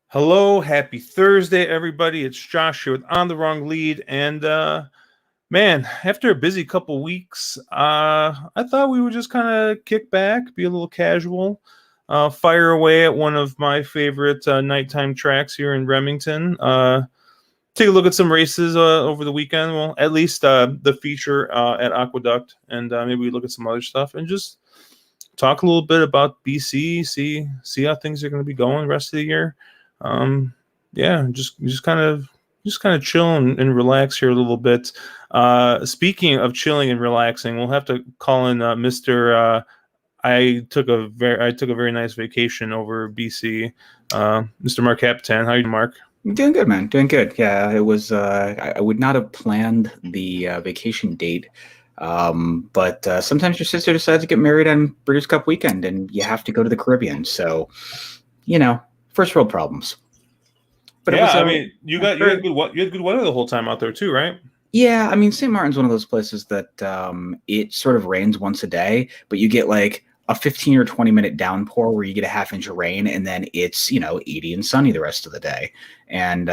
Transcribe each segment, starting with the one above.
Hello, happy Thursday, everybody. It's Josh here with On the Wrong Lead. And man, after a busy couple weeks, I thought we would just kind of kick back, be a little casual, fire away at one of my favorite nighttime tracks here in Remington. Take a look at some races over the weekend. Well, at least the feature at Aqueduct, and maybe we look at some other stuff and just talk a little bit about BC, see how things are going to be going the rest of the year. Just kind of chill and relax here a little bit. Speaking of chilling and relaxing, we'll have to call in Mr. I took a very nice vacation over BC. Mr. Mark Capitan, how are you, Mark? Doing good, man. Doing good. Yeah, it was. I would not have planned the vacation date, but sometimes your sister decides to get married on British Cup weekend, and you have to go to the Caribbean. So, first world problems. But yeah, you had good weather the whole time out there too, right? Yeah, St. Martin's one of those places that it sort of rains once a day, but you get like a 15 or 20 minute downpour where you get a half inch of rain, and then it's 80 and sunny the rest of the day. And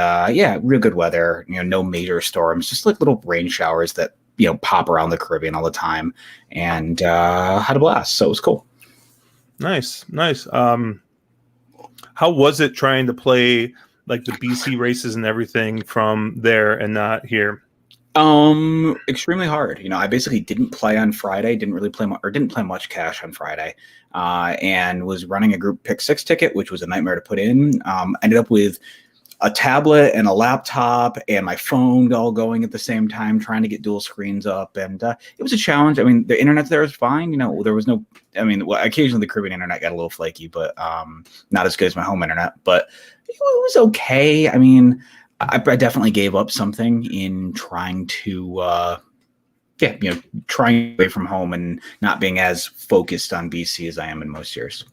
real good weather. No major storms, just like little rain showers that pop around the Caribbean all the time, and had a blast. So it was cool. Nice. How was it trying to play like the BC races and everything from there and not here? Extremely hard. I basically didn't play on Friday, didn't play much cash on Friday, and was running a group pick 6 ticket, which was a nightmare to put in. Ended up with a tablet and a laptop and my phone all going at the same time, trying to get dual screens up. And it was a challenge. The internet there was fine. There was no, occasionally the Caribbean internet got a little flaky, but not as good as my home internet, but it was okay. I definitely gave up something in trying to, trying away from home and not being as focused on BC as I am in most years.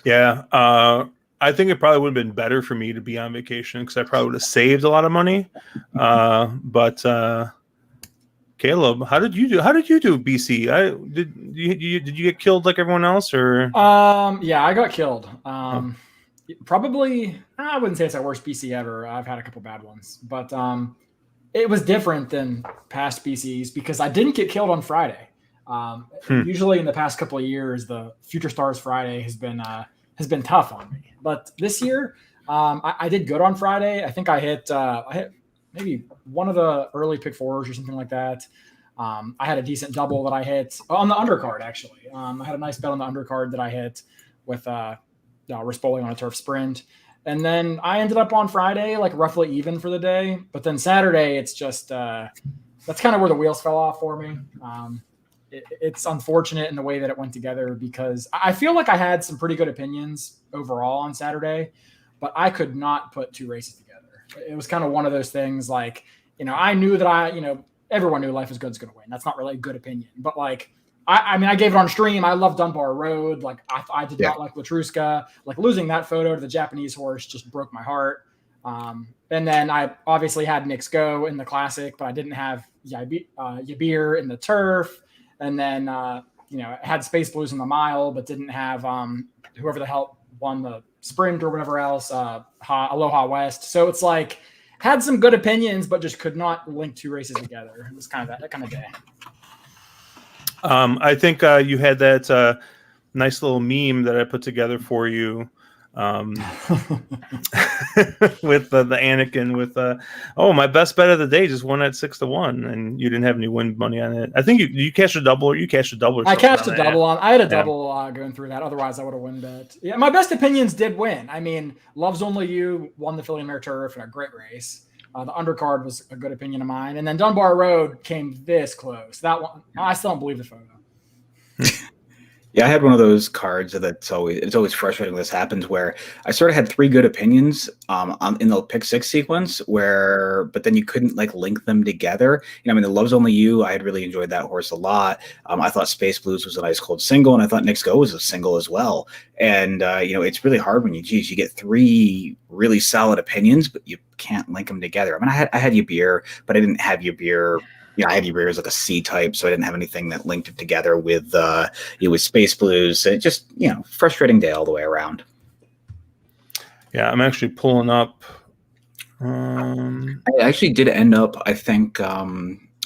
Yeah. I think it probably would have been better for me to be on vacation because I probably would have saved a lot of money. But Caleb, how did you do BC? Did you get killed like everyone else, or? Yeah, I got killed. Probably, I wouldn't say it's our worst BC ever. I've had a couple bad ones, but it was different than past BCs because I didn't get killed on Friday. Usually in the past couple of years, the Future Stars Friday has been tough on me. But this year, I did good on Friday. I think I hit maybe one of the early pick 4s or something like that. I had a decent double that I hit on the undercard, actually. I had a nice bet on the undercard that I hit with Rispoli on a turf sprint. And then I ended up on Friday like roughly even for the day. But then Saturday, it's just that's kind of where the wheels fell off for me. It's unfortunate in the way that it went together because I feel like I had some pretty good opinions overall on Saturday, but I could not put 2 races together. It was kind of one of those things like, I knew that everyone knew Life is Good's going to win. That's not really a good opinion, but like, I gave it on stream. I love Dunbar Road. Like I did not like Latruska. Like losing that photo to the Japanese horse just broke my heart. And then I obviously had Nick's Go in the Classic, but I didn't have Yabir in the turf. And then, had Space Blues in the mile, but didn't have whoever the hell won the sprint or whatever else, Aloha West. So it's like, had some good opinions, but just could not link 2 races together. It was kind of that kind of day. I think you had that nice little meme that I put together for you with the Anakin with my best bet of the day just won at 6-1, and you didn't have any win money on it. I think you cashed a double, or you cashed a double. I cashed a double on. I had a double going through that. Otherwise, I would have win bet. Yeah, my best opinions did win. Love's Only You won the Philly Mare Turf in a great race. The undercard was a good opinion of mine, and then Dunbar Road came this close. That one, I still don't believe the photo. Yeah, I had one of those cards it's always frustrating when this happens, where I sort of had three good opinions in the pick six sequence, but then you couldn't like link them together. I mean, the Love's Only You, I had really enjoyed that horse a lot. I thought Space Blues was a nice cold single, and I thought Knicks Go was a single as well. And it's really hard when you get three really solid opinions, but you can't link them together. I mean, I had Yabir, but I didn't have Yabir. I had Yabir as like a C type, so I didn't have anything that linked it together with Space Blues. It just, frustrating day all the way around. Yeah, I'm actually pulling up. I actually did end up, I think, I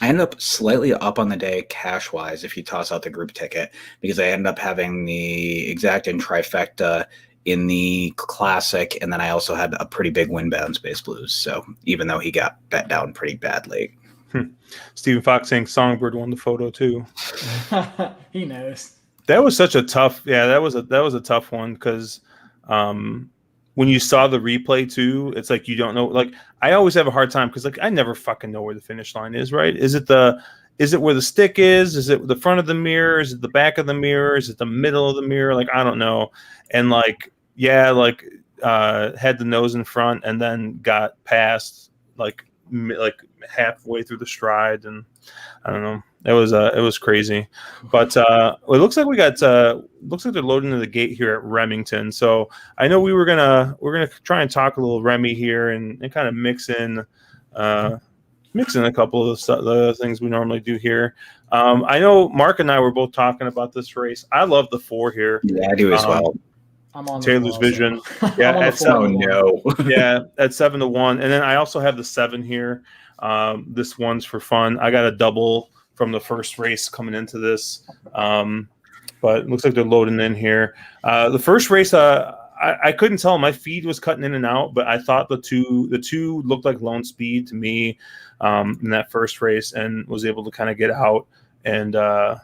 ended up slightly up on the day cash-wise if you toss out the group ticket, because I ended up having the exact and trifecta in the classic, and then I also had a pretty big win bet on Space Blues. So even though he got bet down pretty badly. Stephen Fox saying Songbird won the photo too. He knows. That was such a tough. Yeah, that was a tough one because when you saw the replay too, it's like you don't know. Like I always have a hard time because like I never fucking know where the finish line is. Right? Is it where the stick is? Is it the front of the mirror? Is it the back of the mirror? Is it the middle of the mirror? Like I don't know. And like had the nose in front and then got past like halfway through the stride, and I don't know. It was crazy, but it looks like they're loading to the gate here at Remington. So I know we're gonna try and talk a little Remy here and kind of mix in a couple of the things we normally do here. I know Mark and I were both talking about this race. I love the 4 here. Yeah, I do as well. I'm on Taylor's Vision. Yeah, at 7. No. Yeah, at 7-1, and then I also have the 7 here. This one's for fun. I got a double from the first race coming into this, but it looks like they're loading in here. The first race, I couldn't tell. My feed was cutting in and out, but I thought the two looked like lone speed to me in that first race, and was able to kind of get out and I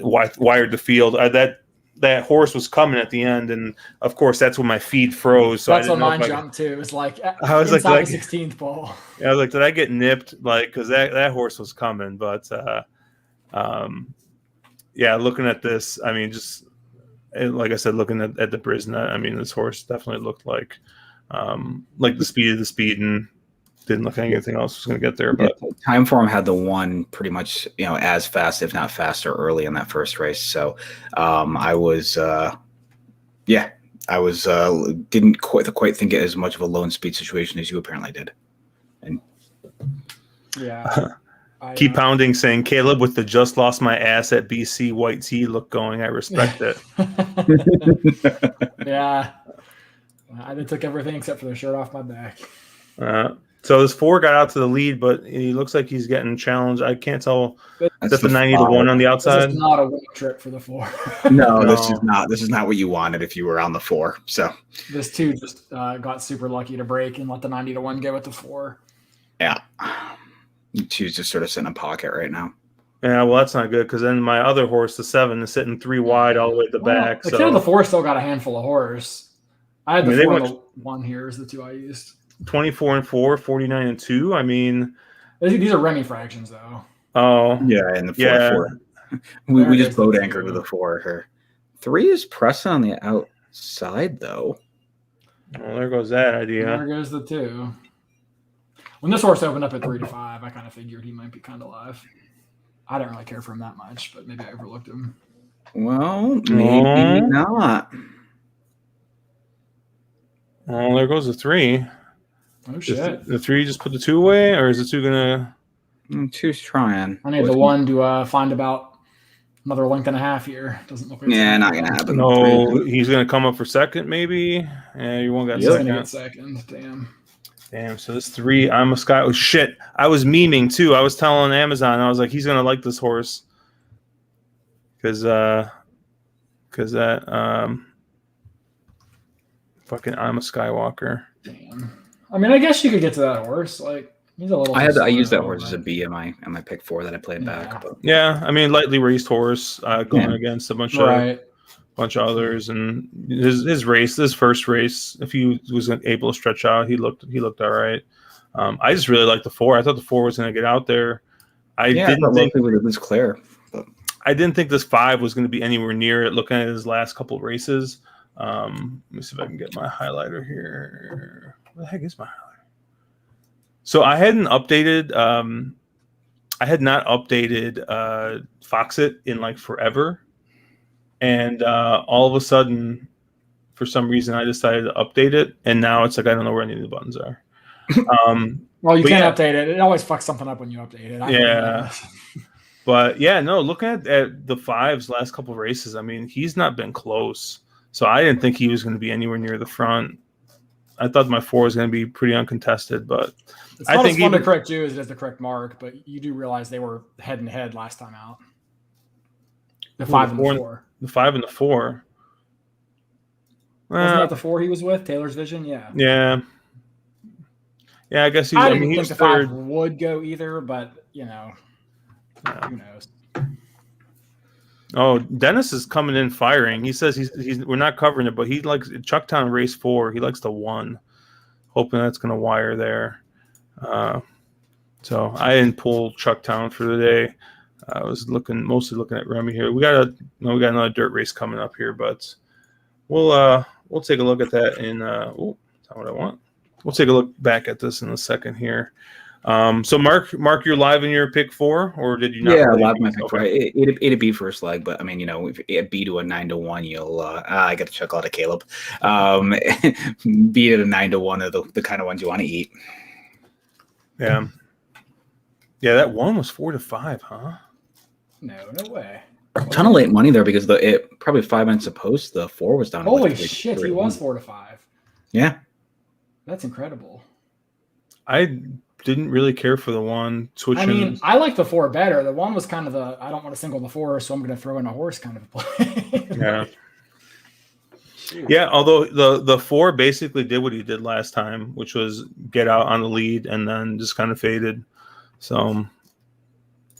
wired the field. That horse was coming at the end, and of course that's when my feed froze. So that's when mine jumped too. It was like I was inside the 16th pole. Yeah, I was like, did I get nipped? Like, because that horse was coming. But yeah, looking at this, I mean, just like I said, looking at the Brisnet, I mean, this horse definitely looked like the speed of the speed, and didn't look like anything else was going to get there. But Time Form had the one pretty much, as fast, if not faster, early in that first race. So I didn't quite think it as much of a lone speed situation as you apparently did. And yeah. Keep pounding, saying Caleb with the just lost my ass at BC white tee look going. I respect it. Yeah. I took everything except for the shirt off my back. So this 4 got out to the lead, but he looks like he's getting challenged. I can't tell. That's the 90-1 on the outside. This is not a winning trip for the 4. No, this is not what you wanted if you were on the 4. So this 2 just got super lucky to break and let the 90-1 go with the 4. Yeah, you choose to sort of sit in a pocket right now. Yeah, well, that's not good because then my other horse, the 7, is sitting 3 wide all the way at the back. The kid of the 4 still got a handful of horse. I had the 4 and the 1 here is the 2 I used. 24-4, 49-2. I mean, these are Remy fractions though. Oh yeah, and the 4. We just boat anchored with the 4 here. 3 is pressing on the outside though. Well, there goes that idea. There goes the 2. When this horse opened up at 3-5, I kind of figured he might be kind of live. I don't really care for him that much, but maybe I overlooked him. Well, maybe not. Oh, there goes the 3. Oh shit! The 3 just put the 2 away, or is the 2 gonna? 2's trying. I need the 1 to find about another length and a half here. Doesn't look like not gonna happen. No, he's gonna come up for second, maybe. Yeah, you won't get second. Gonna get second. Damn. So this 3, I'm a Sky. Oh shit! I was memeing too. I was telling Amazon. I was like, he's gonna like this horse, because that fucking I'm a Skywalker. Damn. I mean, I guess you could get to that horse. Like he's a little. I used that horse as a B in my pick 4 that I played back. But. Yeah, I mean, lightly raced horse going against a bunch of others, and his first race, if he was able to stretch out, he looked all right. I just really liked the 4. I thought the 4 was going to get out there. I didn't think it was clear. But. I didn't think this 5 was going to be anywhere near it. Looking at his last couple of races, let me see if I can get my highlighter here. Where the heck is my highlighter? So I hadn't updated. I had not updated Foxit in like forever, and all of a sudden, for some reason, I decided to update it, and now it's like I don't know where any of the buttons are. Well, you can't update it. It always fucks something up when you update it. Yeah. But yeah, no, looking at the 5's last couple of races, I mean, he's not been close. So I didn't think he was going to be anywhere near the front. I thought my 4 was going to be pretty uncontested, but it's not as fun to correct you as it is the correct mark, but you do realize they were head and head last time out. The 5 and the 4. The 5 and the 4. Wasn't that the 4 he was with? Taylor's Vision? Yeah. Yeah. Yeah, I guess I didn't he think was the third. 5 would go either, but who knows? Oh, Dennis is coming in firing. He says he's we're not covering it, but he likes Chucktown race 4. He likes the 1, hoping that's going to wire there. So I didn't pull Chucktown for the day. I was mostly looking at Remmy here. We got another dirt race coming up here, but we'll take a look at that in. That's not what I want. We'll take a look back at this in a second here. So Mark, you're live in your pick 4, or did you not? Yeah, live in my pick 4. It'd be first leg, but I mean, if it B to a 9-1, you'll. I got to chuckle out of Caleb. B to a 9-1 are the kind of ones you want to eat. Yeah. Yeah, that 1 was 4-5, huh? No way. A ton of late money there because probably 5 minutes of post. The 4 was down. Holy shit, he was 4-5. Yeah, that's incredible. I didn't really care for the 1 switching. I mean, I like the 4 better. The 1 was kind of I don't want to single the 4, so I'm going to throw in a horse kind of play. Yeah. Yeah, although the 4 basically did what he did last time, which was get out on the lead and then just kind of faded. So,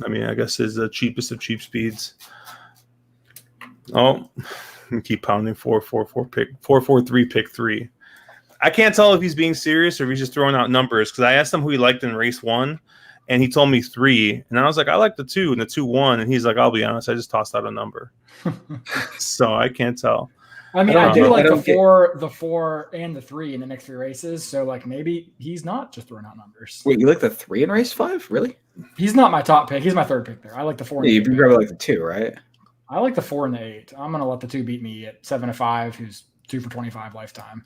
I mean, I guess is the cheapest of cheap speeds. Oh, keep pounding 4-4-4 pick 4-4-3 pick 3. I can't tell if he's being serious or if he's just throwing out numbers because I asked him who he liked in race 1, and he told me 3, and I was like, I like the 2, and the 2 won, and he's like, I'll be honest, I just tossed out a number, so I can't tell. I mean, I do like the 4, and the 3 in the next 3 races, so like maybe he's not just throwing out numbers. Wait, you like the 3 in race 5? Really? He's not my top pick. He's my 3rd pick there. I like the 4. Yeah, you probably like the 2, right? I like the 4 and the 8. I'm gonna let the 2 beat me at 7-5, who's 2 for 25 lifetime.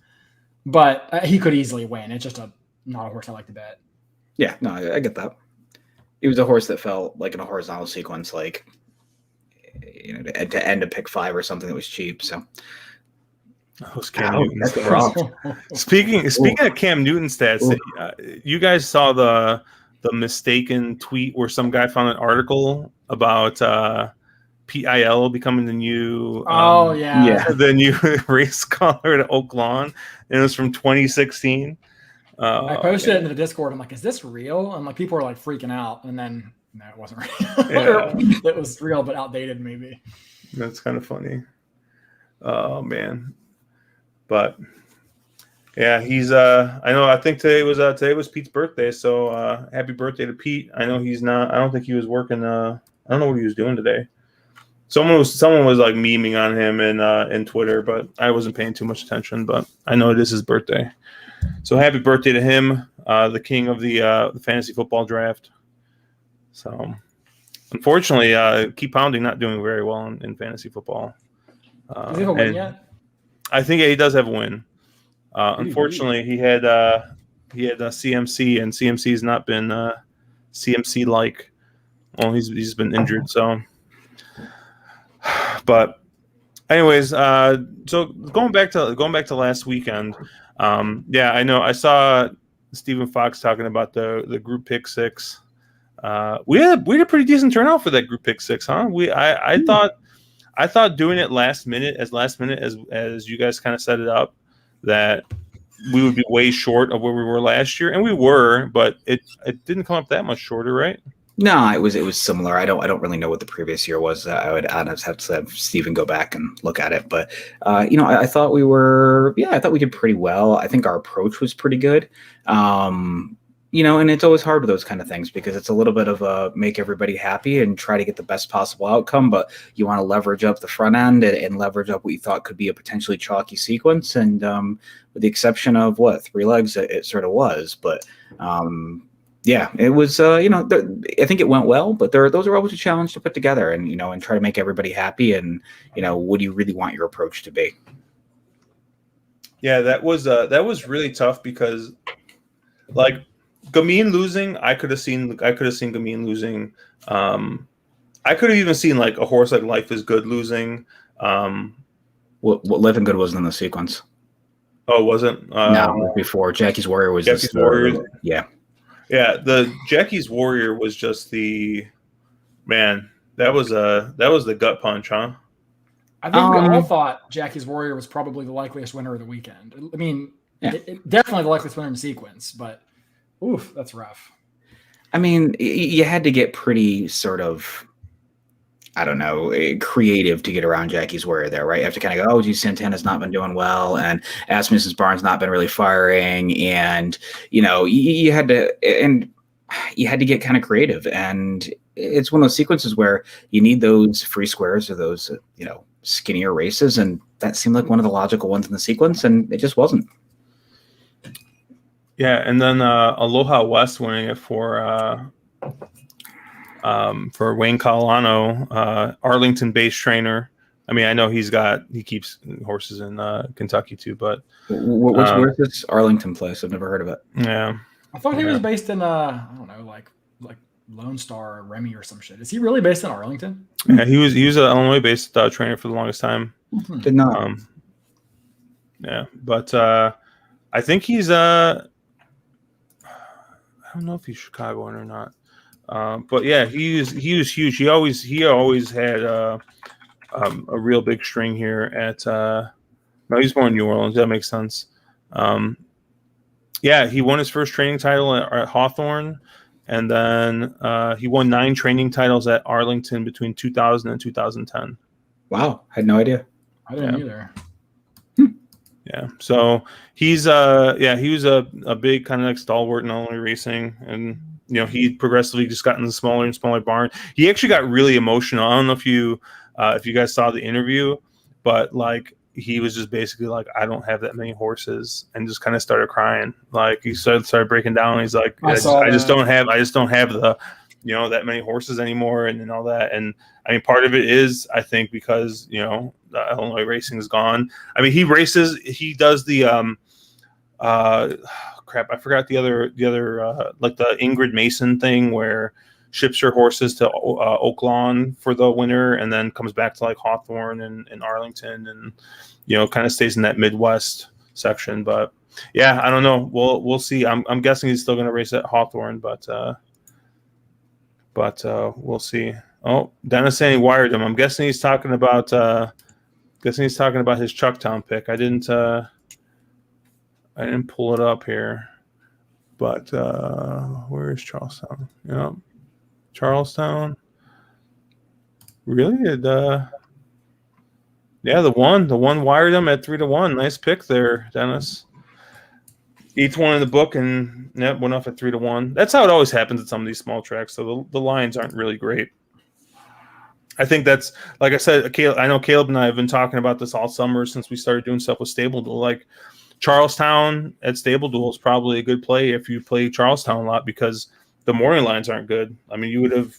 But he could easily win. It's just not a horse I like to bet. Yeah, no, I get that. It was a horse that felt like in a horizontal sequence, like to end a pick 5 or something that was cheap. So, Cam Newton. Speaking of Cam Newton stats, you guys saw the mistaken tweet where some guy found an article about PIL becoming the new the new race color at Oak Lawn, and it was from 2016. I posted it into the Discord. I'm like, is this real? And like people were like freaking out, and then no, it wasn't real. Yeah. It was real but outdated maybe. That's kind of funny. Man. But yeah, he's I think today was Pete's birthday, so happy birthday to Pete. I know he's not, I don't think he was working, I don't know what he was doing today. Someone was like memeing on him in Twitter, but I wasn't paying too much attention. But I know it is his birthday, so happy birthday to him, the king of the fantasy football draft. So, unfortunately, Keep Pounding not doing very well in fantasy football. Does he have a win yet? I think he does have a win. Unfortunately, he had CMC, and CMC has not been CMC like. Well, he's been injured, so. But, anyways, so going back to last weekend, yeah, I know I saw Stephen Fox talking about the group pick 6. We had a pretty decent turnout for that group pick 6, huh? I thought doing it last minute as you guys kind of set it up, that we would be way short of where we were last year, and we were, but it didn't come up that much shorter, right? No, it was similar. I don't really know what the previous year was. I'd have to have Steven go back and look at it. But I thought I thought we did pretty well. I think our approach was pretty good. and it's always hard with those kind of things because it's a little bit of a make everybody happy and try to get the best possible outcome, but you want to leverage up the front end and leverage up what you thought could be a potentially chalky sequence. And with the exception of 3 legs, it sort of was. But yeah, it was, I think it went well, but those are always a challenge to put together and try to make everybody happy. And, what do you really want your approach to be? Yeah, that was really tough because like Gamine losing, I could have seen Gamine losing. I could have even seen like a horse like Life is Good losing. What Life and Good wasn't in the sequence. Oh, it wasn't? No, before Jackie's Warrior was Jackie's Warrior. Yeah. Yeah, the Jackie's Warrior was just the man. That was the gut punch, huh? I think we all thought Jackie's Warrior was probably the likeliest winner of the weekend. I mean, definitely the likeliest winner in sequence, but oof, that's rough. I mean, you had to get pretty sort of, I don't know, creative to get around Jackie's Warrior there, right? You have to kind of go, Santana's not been doing well, and Mrs. Barnes not been really firing, and you had to get kind of creative, and it's one of those sequences where you need those free squares or those skinnier races, and that seemed like one of the logical ones in the sequence, and it just wasn't. Yeah, and then Aloha West winning it for Wayne Colano, Arlington-based trainer. I mean, I know he keeps horses in Kentucky too, but where's this Arlington place? I've never heard of it. Yeah, I thought he was based in I don't know, like Lone Star or Remmy or some shit. Is he really based in Arlington? Yeah, he was an Illinois-based trainer for the longest time. Did not. Yeah, but I think he's I don't know if he's Chicagoan or not. But yeah, he was huge. He always had a real big string here at no, he's born in New Orleans. That makes sense. Yeah, he won his first training title at Hawthorne, and then he won 9 training titles at Arlington between 2000 and 2010. Wow, had no idea. I didn't either. Yeah, so he was a big kind of like stalwart in Illinois racing, and he progressively just got in the smaller and smaller barn. He actually got really emotional. I don't know if you guys saw the interview, but like he was just basically like, I don't have that many horses, and just kind of started crying. Like he started breaking down. He's like, I just don't have the that many horses anymore, and all that. And I mean, part of it is, I think, because the Illinois racing is gone. I mean, he does the crap, I forgot the other like the Ingrid Mason thing where ships her horses to Oak Lawn for the winter and then comes back to like Hawthorne and Arlington and kind of stays in that Midwest section. But yeah, I don't know. We'll see. I'm guessing he's still going to race at Hawthorne, but we'll see. Oh, Dennis saying he wired him. I'm guessing he's talking about his Chucktown pick. I didn't pull it up here, but where is Charlestown? Yeah, Charlestown. Really? The one wired him at 3-1. Nice pick there, Dennis. Each one in the book and went off at 3-1. That's how it always happens at some of these small tracks. So the lines aren't really great. I think that's, like I said, I know Caleb and I have been talking about this all summer since we started doing stuff with StableDuel. Like Charlestown at StableDuel is probably a good play if you play Charlestown a lot because the morning lines aren't good. I mean, you would have,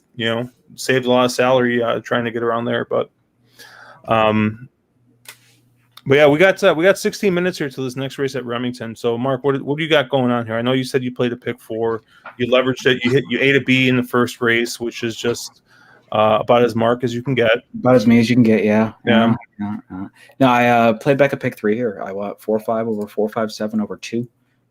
saved a lot of salary trying to get around there. But yeah, we got 16 minutes here to this next race at Remington. So, Mark, what do you got going on here? I know you said you played a pick 4. You leveraged it. You ate a B in the first race, which is just about as mark as you can get. About as me as you can get, yeah. Yeah. No, I played back a pick 3 here. I went 4-5 over 4-5-7 over 2.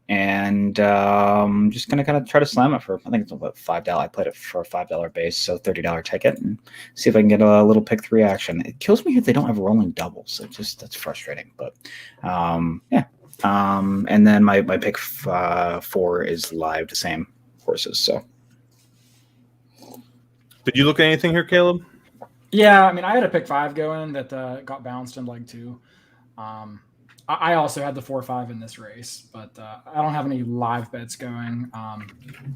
And just going to kind of try to slam it for, I think it's about $5. I played it for a $5 base, so $30 ticket, and see if I can get a little pick 3 action. It kills me if they don't have rolling doubles. That's frustrating. But yeah. And then my pick 4 is live, the same horses. So. Did you look at anything here, Caleb? Yeah, I mean, I had a pick 5 going that got bounced in leg 2. I also had the 4-5 in this race, but I don't have any live bets going.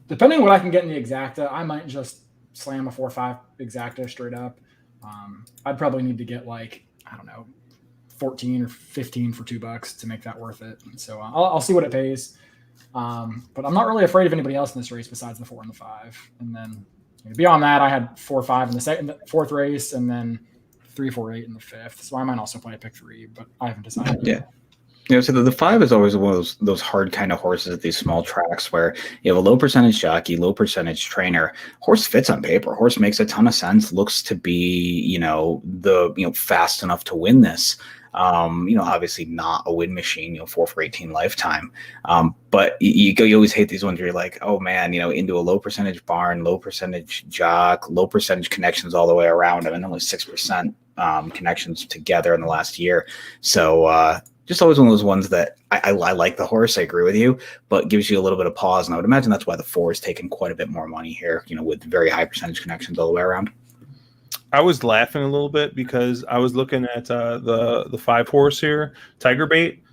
Depending on what I can get in the exacta, I might just slam a 4-5 exacta straight up. I'd probably need to get like, I don't know, 14 or 15 for $2 to make that worth it. And so I'll see what it pays. But I'm not really afraid of anybody else in this race besides the 4 and the 5. And then beyond that, I had 4-5 in the fourth race, and then 3-4-8 in the fifth. So I might also play a pick 3, but I haven't decided. Yeah. So the 5 is always one of those hard kind of horses at these small tracks where you have a low percentage jockey, low percentage trainer. Horse fits on paper. Horse makes a ton of sense. Looks to be, fast enough to win this. Obviously not a win machine, 4 for 18 lifetime. But you always hate these ones where you're like, oh man, into a low percentage barn, low percentage jock, low percentage connections all the way around. I mean, only 6% connections together in the last year. So, just always one of those ones that I like the horse. I agree with you, but gives you a little bit of pause. And I would imagine that's why the 4 is taking quite a bit more money here, with very high percentage connections all the way around. I was laughing a little bit because I was looking at the 5 horse here, Tiger Bait,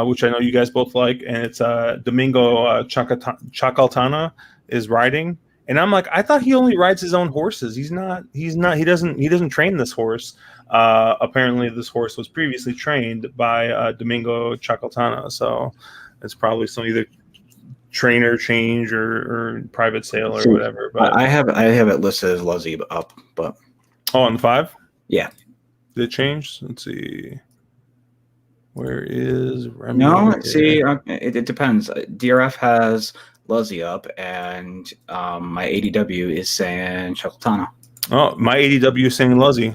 which I know you guys both like, and it's Domingo Chacaltana is riding, and I'm like, I thought he only rides his own horses. He doesn't train this horse. Apparently, this horse was previously trained by Domingo Chacaltana, so it's probably some either trainer change or private sale or whatever. But I have it listed as Luzzy up, but. Oh, on the 5? Yeah. Did it change? Let's see. Where is Remmy? No, see, it depends. DRF has Luzzy up, and my ADW is saying Chacaltana. Oh, my ADW is saying Luzzy.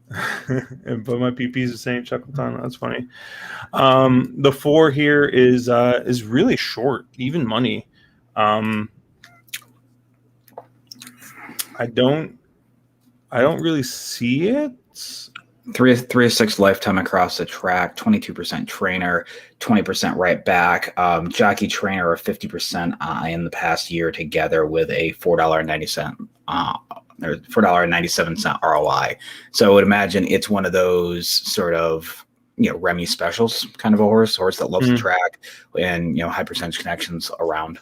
But my PPs is saying Chacaltana. That's funny. The 4 here is really short, even money. I don't really see it. 3-6 lifetime across the track, 22% trainer, 20% right back. Jockey trainer are 50% in the past year together with a $4.90 or $4.97 ROI. So I would imagine it's one of those sort of Remmy specials kind of a horse that loves the track and high percentage connections around.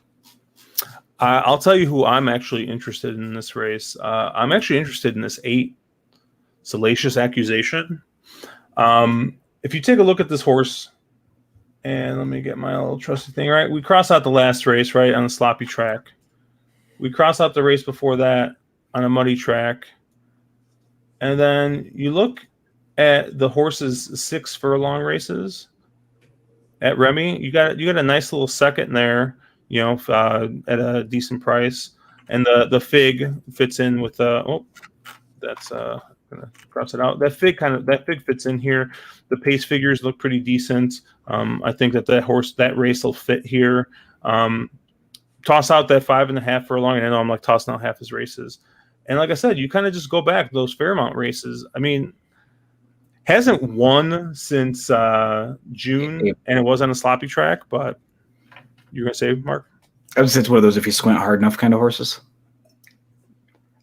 I'll tell you who I'm actually interested in this race. I'm actually interested in this 8, Salacious Accusation. If you take a look at this horse, and let me get my little trusty thing right. We cross out the last race, right, on a sloppy track. We cross out the race before that on a muddy track. And then you look at the horse's 6 furlong races at Remmy. You got a nice little second there, at a decent price. And the fig fits in with that's gonna cross it out. That fig fits in here. The pace figures look pretty decent. I think that race will fit here. Toss out that 5.5 furlong, and I know I'm like tossing out half his races. And like I said, you kind of just go back those Fairmount races. I mean, hasn't won since June, and it was on a sloppy track. But you're gonna say, Mark? It's one of those if you squint hard enough kind of horses.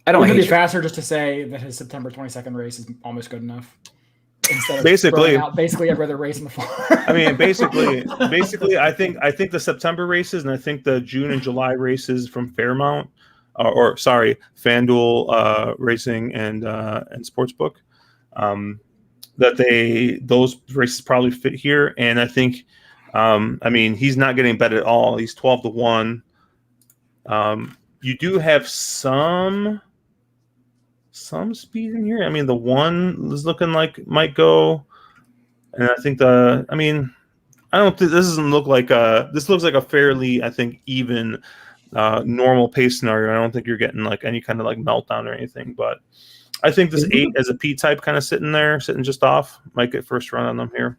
I don't. Wouldn't it be faster just to say that his September 22nd race is almost good enough? Instead of basically out basically every other race in the fall. I mean, basically, I think the September races and I think the June and July races from Fairmount, FanDuel Racing and Sportsbook, that those races probably fit here. And I think, I mean, he's not getting bet at all. He's 12-1. You do have some speed in here. I mean, the 1 is looking like might go, and I think I don't think this doesn't look like this looks like a fairly, I think, even normal pace scenario. I don't think you're getting like any kind of like meltdown or anything, but I think this 8 as a P type kind of sitting just off might get first run on them here.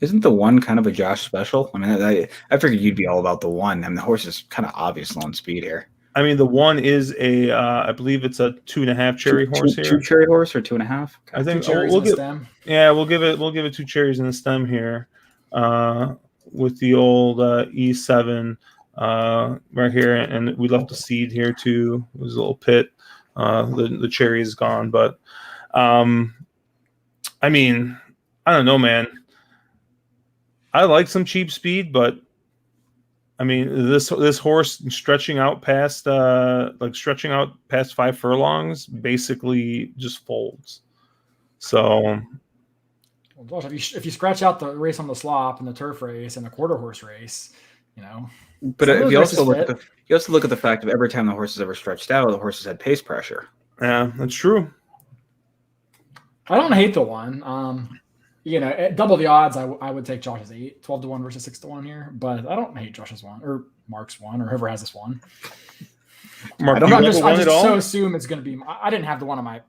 Isn't the 1 kind of a Josh special? I mean, I figured you'd be all about the 1. I mean, the horse is kind of obvious on speed here. I mean, the 1 is I believe it's a 2.5 cherry horse here. 2 cherry horse or 2.5? I think we'll give it 2 cherries in the stem here, with the old E7 right here, and we left the seed here too. It was a little pit. The cherry is gone, but I mean, I don't know, man. I like some cheap speed, but I mean this horse stretching out past 5 furlongs basically just folds. So Well, Josh, if you scratch out the race on the slop and the turf race and the quarter horse race, But if you also look at the fact of every time the horse has ever stretched out, the horse has had pace pressure. yeah, that's true. I don't hate the one. At double the odds, I would take Josh's 8, 12-1 versus 6-1 here, but I don't hate Josh's one or Mark's one or whoever has this one. Mark, I just so assume it's going to be. I didn't have the one on my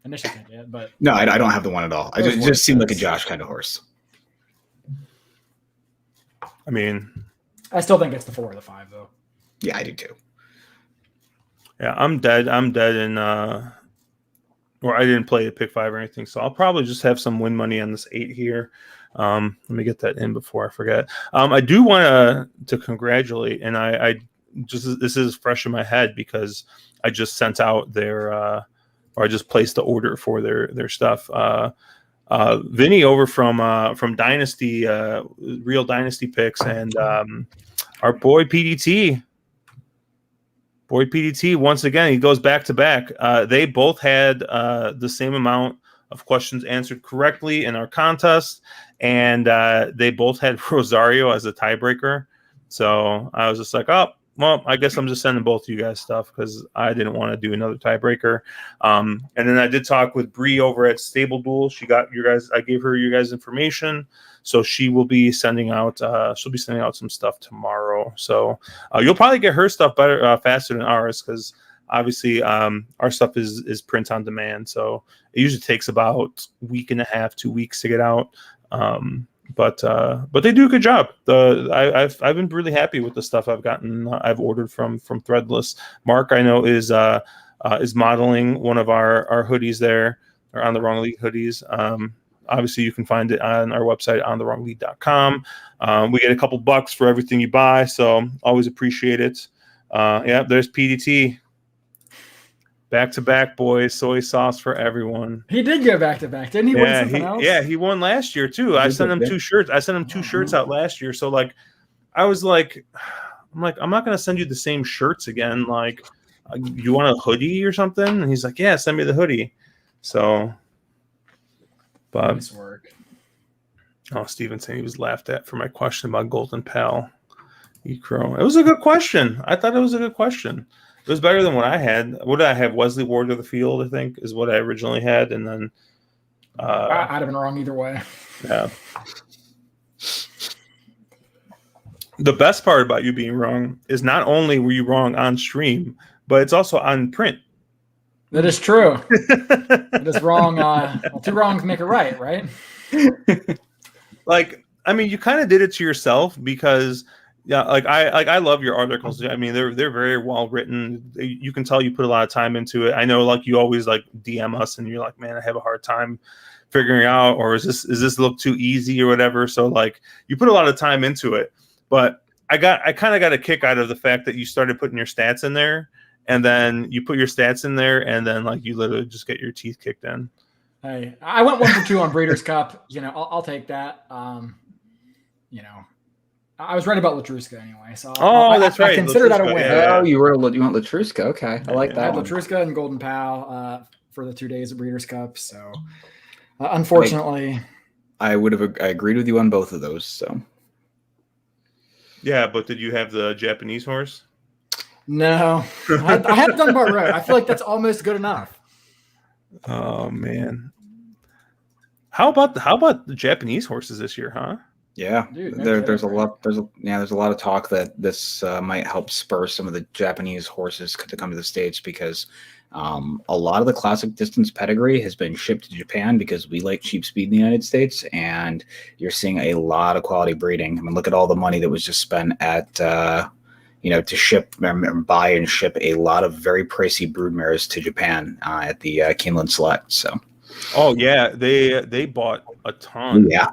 initial ticket, but no, I don't have the one at all. It just seemed like a Josh kind of horse. I mean, I still think it's the 4 or the 5 though. Yeah, I do too. Yeah, I'm dead in or I didn't play a pick 5 or anything, so I'll probably just have some win money on this 8 here. Let me get that in before I forget. I do want to congratulate, and I just, this is fresh in my head because I just sent out their or I just placed the order for their stuff. Vinny over from Dynasty, Real Dynasty Picks, and our boy PDT. Once again, he goes back to back. They both had the same amount of questions answered correctly in our contest, and they both had Rosario as a tiebreaker. So I was just like, oh, well, I guess I'm just sending both of you guys stuff because I didn't want to do another tiebreaker. And then I did talk with Bree over at StableDuel. She got your guys. I gave her your guys' information, so she will be sending out. She'll be sending out some stuff tomorrow. So you'll probably get her stuff better, faster than ours because obviously our stuff is print on demand. So it usually takes about a week and a half, 2 weeks to get out. But they do a good job. I've been really happy with the stuff I've gotten. I've ordered from Threadless. Mark, I know, is modeling one of our hoodies there, or On the Wrong Lead hoodies. Obviously, you can find it on our website, ontherwronglead.com. We get a couple bucks for everything you buy, so always appreciate it. Yeah, there's PDT. Back to back, boys. Soy sauce for everyone. He did go back to back, didn't he? Yeah, win something else? Yeah, he won last year too. I sent him 2 shirts. I sent him 2 shirts out last year. So like, I'm not gonna send you the same shirts again. Like, you want a hoodie or something? And he's like, yeah, send me the hoodie. So, but nice work. Oh, Steven saying he was laughed at for my question about Golden Pal. It was a good question. I thought it was a good question. It was better than what I had. What did I have? Wesley Ward of the Field, I think, is what I originally had. And then I'd have been wrong either way. Yeah. The best part about you being wrong is not only were you wrong on stream, but it's also on print. That is true. It is wrong. 2 wrongs make it right, right? Like, I mean, you kind of did it to yourself because yeah, I love your articles. I mean, they're very well written. You can tell you put a lot of time into it. I know, like, you always like DM us and you're like, man, I have a hard time figuring out, or is this look too easy or whatever. So like, you put a lot of time into it. But I kind of got a kick out of the fact that you started putting your stats in there, and then you put your stats in there, and then like you literally just get your teeth kicked in. Hey, I went 1 for 2 on Breeders' Cup. I'll take that. I was right about Latruska anyway, so that's right. I consider that a win. Yeah. Oh, you want Latruska? Okay, I like that. I had Latruska and Golden Pal for the 2 days of Breeders' Cup. So unfortunately, I agreed with you on both of those. So yeah, but did you have the Japanese horse? No, I haven't done about right. I feel like that's almost good enough. Oh man, how about the Japanese horses this year, huh? Yeah, dude, there's a lot of talk that this might help spur some of the Japanese horses to come to the States because a lot of the classic distance pedigree has been shipped to Japan because we like cheap speed in the United States, and you're seeing a lot of quality breeding. I mean, look at all the money that was just spent at to ship, buy and ship a lot of very pricey broodmares to Japan at the Keeneland Select. So, oh yeah, they bought a ton. Yeah.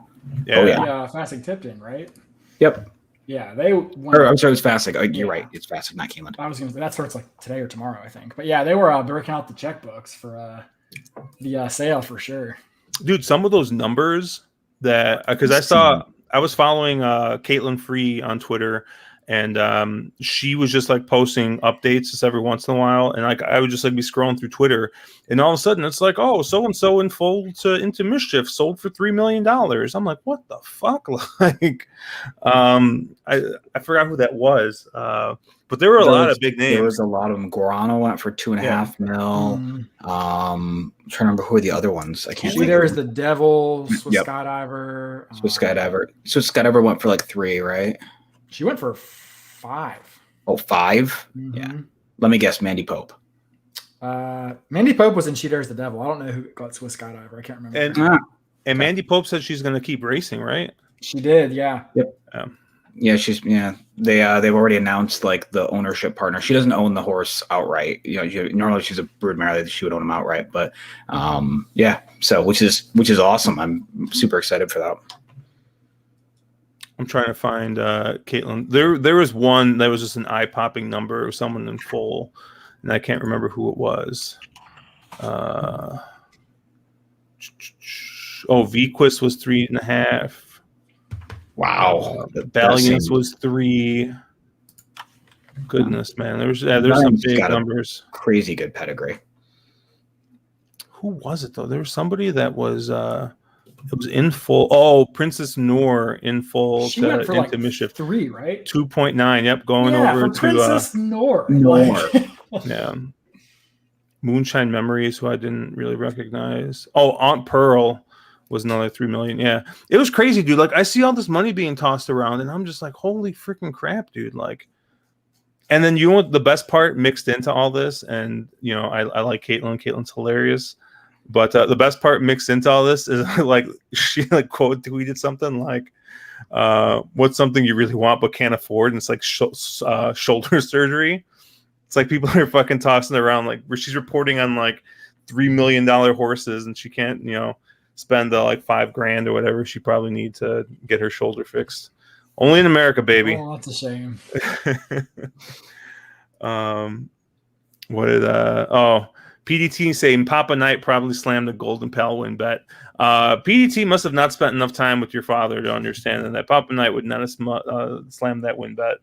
Yeah. Oh, yeah. Fasig tipped in, right? Yep. Yeah, they went. I'm sorry, it was Fasig. You're right. It's Fasig, not Keeneland. I was going to say that starts like today or tomorrow, I think. But yeah, they were breaking out the checkbooks for the sale for sure. Dude, some of those numbers that because I I was following Caitlin Free on Twitter, and she was just like posting updates just every once in a while, and like I would just like be scrolling through Twitter, and all of a sudden it's like, oh, so and so in full to Into Mischief sold for $3 million. I'm like, what the fuck? Like, I forgot who that was, but there were a lot of big names. There was a lot of them. Guarano went for $2.5 million. I'm trying to remember who are the other ones. I can't. There is the Devil, Swiss Skydiver. Swiss Skydiver went for like 3, right? She went for 5. Oh, 5? Mm-hmm. Yeah. Let me guess, Mandy Pope. Mandy Pope was in She Dares the Devil. I don't know who got Swiss Skydiver. I can't remember. And Mandy Pope said she's going to keep racing, right? She did, yeah. Yep. They've already announced like the ownership partner. She doesn't own the horse outright. Normally she's a broodmare that she would own him outright, but so which is awesome. I'm super excited for that. I'm trying to find Caitlin. There was one that was just an eye-popping number of someone in full, and I can't remember who it was. Vequist was 3.5. Wow. Valiance was 3. Goodness, man. There's some big numbers. Crazy good pedigree. Who was it though? There was somebody that was it was in full. Oh, Princess Noor in full. She went for Into like Mischief. 3, right? 2.9. Yep, going over to Princess Noor. Yeah. Moonshine Memories, who I didn't really recognize. Oh, Aunt Pearl was another 3 million. Yeah, it was crazy, dude. Like I see all this money being tossed around, and I'm just like, holy freaking crap, dude. Like, and then you know what the best part mixed into all this, and I like Caitlin. Caitlin's hilarious. But the best part mixed into all this is like she like quote tweeted something like, "What's something you really want but can't afford?" And it's like shoulder surgery. It's like people are fucking tossing around like where she's reporting on like $3 million horses, and she can't spend like $5,000 or whatever she probably need to get her shoulder fixed. Only in America, baby. Oh, that's a shame. What did PDT saying Papa Knight probably slammed the Golden Pal win bet. PDT must have not spent enough time with your father to understand that Papa Knight would not have slammed that win bet.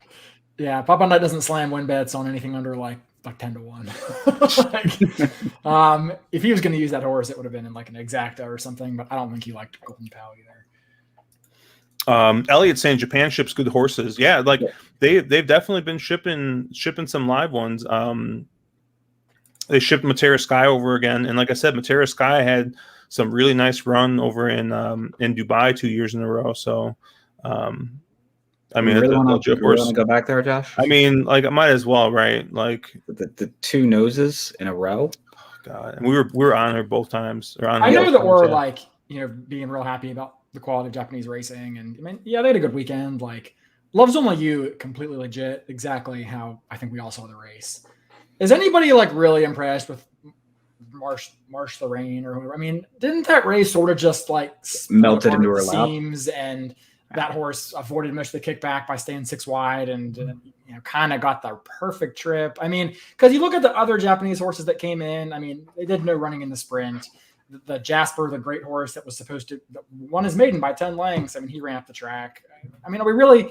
Yeah, Papa Knight doesn't slam win bets on anything under like 10 to 1. If he was going to use that horse, it would have been in like an exacta or something, but I don't think he liked Golden Pal either. Elliot saying Japan ships good horses. Yeah, like they've definitely been shipping some live ones. They shipped Matera Sky over again, and like I said, Matera Sky had some really nice run over in Dubai 2 years in a row. So, I mean, you really want to go back there, Josh? I mean, like I might as well, right? Like the 2 noses in a row. Oh God, and we were on her both times. I know that we're like being real happy about the quality of Japanese racing, and I mean, yeah, they had a good weekend. Like Love's Only You, completely legit, exactly how I think we all saw the race. Is anybody like really impressed with Marsh Lorraine or whoever? I mean, didn't that race sort of just like melted into her lap? And that horse avoided most of the kickback by staying 6 wide and kind of got the perfect trip. I mean, because you look at the other Japanese horses that came in. I mean, they did no running in the sprint. The Jasper, the great horse that was supposed to won his maiden by 10 lengths. I mean, he ran up the track. I mean, are we really?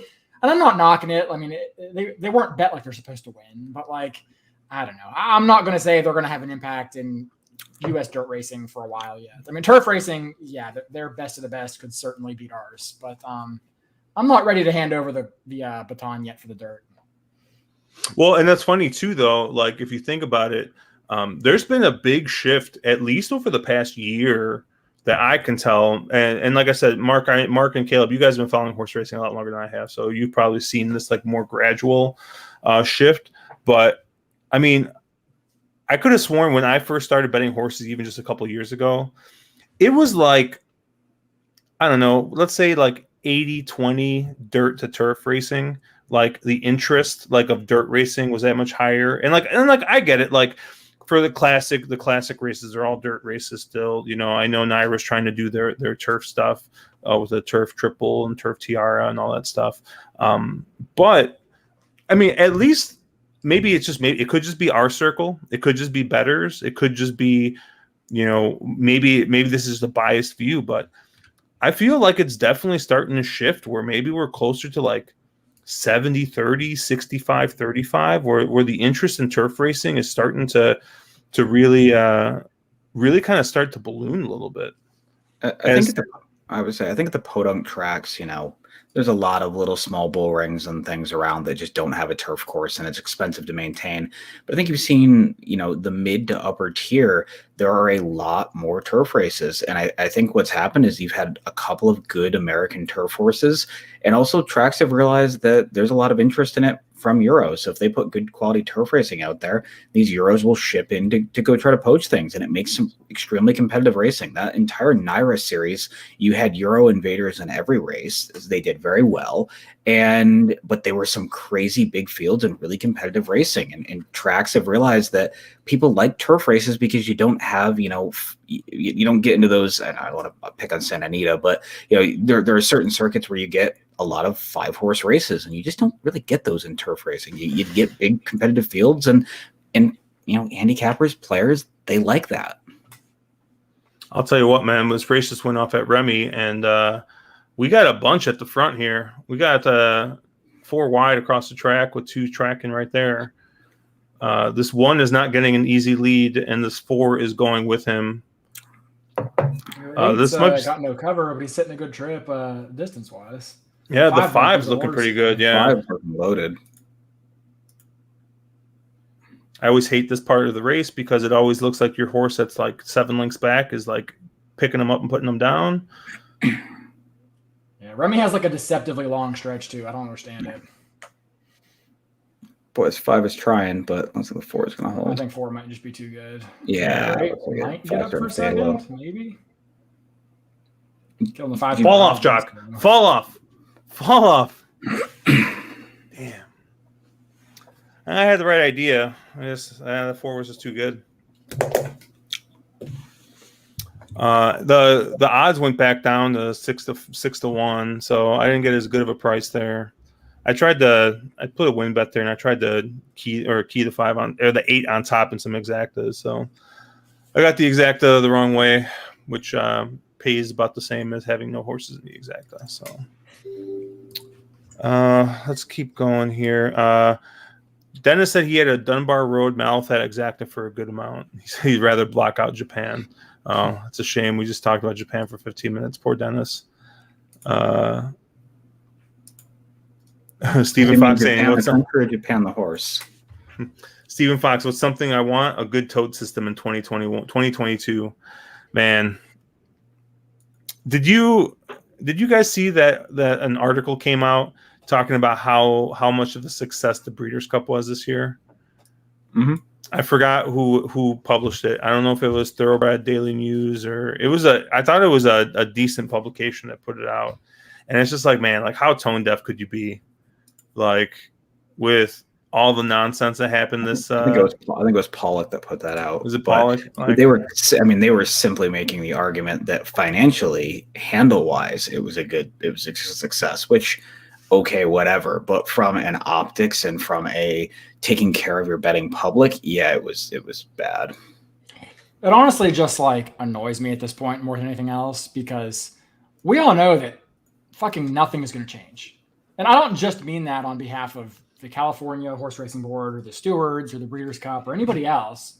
And I'm not knocking it. I mean, they weren't bet like they're supposed to win, but like. I don't know. I'm not going to say they're going to have an impact in U.S. dirt racing for a while yet. I mean, turf racing, yeah, their best of the best could certainly beat ours. But I'm not ready to hand over the baton yet for the dirt. Well, and that's funny too, though. Like if you think about it, there's been a big shift, at least over the past year, that I can tell. And like I said, Mark and Caleb, you guys have been following horse racing a lot longer than I have, so you've probably seen this like more gradual shift. But I mean, I could have sworn when I first started betting horses, even just a couple of years ago, it was like, I don't know, let's say like 80-20 dirt to turf racing. Like the interest like of dirt racing was that much higher. And I get it. Like for the classic races are all dirt races still. I know Naira's trying to do their turf stuff with the turf triple and turf tiara and all that stuff. But I mean, at least maybe it could just be our circle. It could just be bettors. It could just be, maybe this is the biased view, but I feel like it's definitely starting to shift where maybe we're closer to like 70-30, 65-35, where the interest in turf racing is starting to really really kind of start to balloon a little bit. I would say, I think at the podunk tracks, there's a lot of little small bull rings and things around that just don't have a turf course, and it's expensive to maintain. But I think you've seen, the mid to upper tier, there are a lot more turf races. And I think what's happened is you've had a couple of good American turf horses, and also tracks have realized that there's a lot of interest in it from Euros. So if they put good quality turf racing out there, these Euros will ship in to go try to poach things, and it makes some extremely competitive racing. That entire Naira series, you had Euro invaders in every race. They did very well, but there were some crazy big fields and really competitive racing, and tracks have realized that people like turf races because you don't have, you don't get into those. I don't want to pick on Santa Anita, but there are certain circuits where you get a lot of 5-horse races, and you just don't really get those in turf racing. You get big competitive fields, and handicappers, players, they like that. I'll tell you what, man, this race just went off at Remmy, and we got a bunch at the front here. We got 4 wide across the track with 2 tracking right there. This 1 is not getting an easy lead, and this 4 is going with him. This much got no cover, but he's setting a good trip distance wise. Yeah, the 5's looking pretty good. Yeah, 5's looking loaded. I always hate this part of the race because it always looks like your horse that's like 7 lengths back is like picking them up and putting them down. Yeah, Remmy has like a deceptively long stretch too. I don't understand it. Boys, 5 is trying, but I think the 4 is going to hold. I think 4 might just be too good. Yeah. Right? Might get up for a second, maybe. Killing the 5. Fall off, Jock. Fall off. Fall off. Damn. I had the right idea. I guess the 4 was just too good. The odds went back down to 6-1, so I didn't get as good of a price there. I put a win bet there, and I tried to key the 5 on, or the 8 on top in some exactas. So I got the exacta the wrong way, which pays about the same as having no horses in the exacta. So let's keep going here. Dennis said he had a Dunbar Road Malfat exacta for a good amount. He'd rather block out Japan. It's a shame. We just talked about Japan for 15 minutes. Poor Dennis. Stephen Fox saying, "What's up for Japan the horse?" Stephen Fox, what's something I want? A good tote system in 2022. Man, did you guys see that an article came out talking about how much of a success the Breeders' Cup was this year? Mm-hmm. I forgot who published it. I don't know if it was Thoroughbred Daily News or I thought it was a decent publication that put it out. And it's just like, man, like how tone deaf could you be? Like with all the nonsense that happened this I think it was Pollock that put that out. Was it Pollock? Like, they were simply making the argument that financially, handle wise, it was a success, which okay, whatever. But from an optics and from a taking care of your betting public, yeah, it was bad. It honestly just like annoys me at this point more than anything else, because we all know that fucking nothing is going to change. And I don't just mean that on behalf of the California Horse Racing Board or the stewards or the Breeders' Cup or anybody else,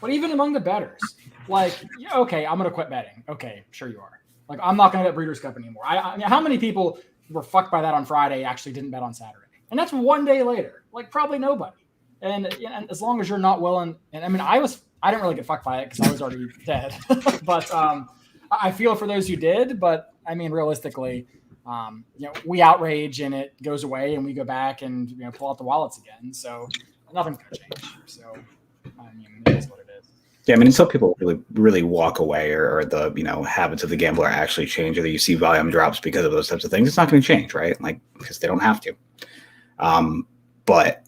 but even among the bettors. Like, yeah, okay, I'm going to quit betting. Okay, sure you are. Like, I'm not going to bet Breeders' Cup anymore. I mean, how many people were fucked by that on Friday actually didn't bet on Saturday? And that's one day later. Like, probably nobody. And as long as you're not willing, and I mean, I didn't really get fucked by it because I was already dead. But I feel for those who did. But I mean, realistically, we outrage and it goes away, and we go back and pull out the wallets again. So nothing's gonna change. So I mean, it is what it is. Yeah, I mean, until people really, really walk away, or the habits of the gambler actually change, or that you see volume drops because of those types of things, it's not going to change, right? Like, because they don't have to. But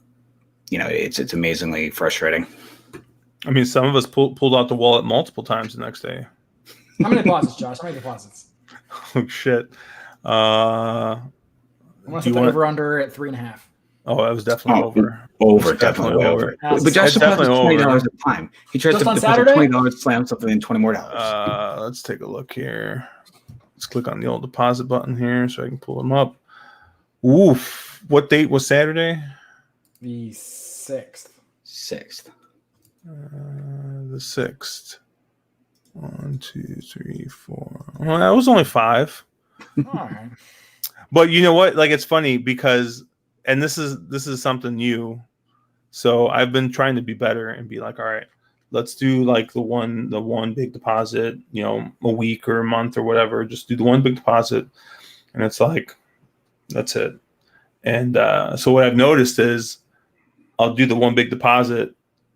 it's amazingly frustrating. I mean, some of us pulled out the wallet multiple times the next day. How many deposits, Josh? How many deposits? Oh shit! I want to set the over/under at 3.5. Oh, that was definitely over. Over, definitely over. But Josh definitely $20 at a time. He tries to deposit $20, slam something, and $20 more. Let's take a look here. let's click on the old deposit button here so I can pull them up. Oof. What date was Saturday? The 6th. 6th. The 6th. 1, 2, 3, 4. Well, that was only 5. All right. But you know what? Like, it's funny because, and this is something new. So I've been trying to be better and be like, all right, let's do like the one big deposit, you know, a week or a month or whatever. Just do the one big deposit, and it's like, that's it. And so what I've noticed is I'll do the one big deposit,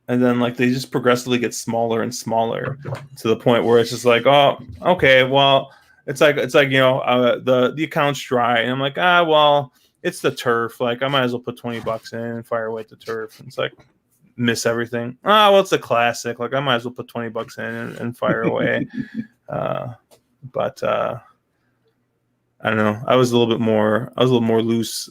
and then like they just progressively get smaller and smaller to the point where it's just like, oh, okay, well, it's like you know, the account's dry, and I'm like, well, it's the turf. Like I might as well put $20 in and fire away at the turf. And it's like miss everything. Well, it's a classic. Like I might as well put $20 in and fire away. But I don't know. I was a little more loose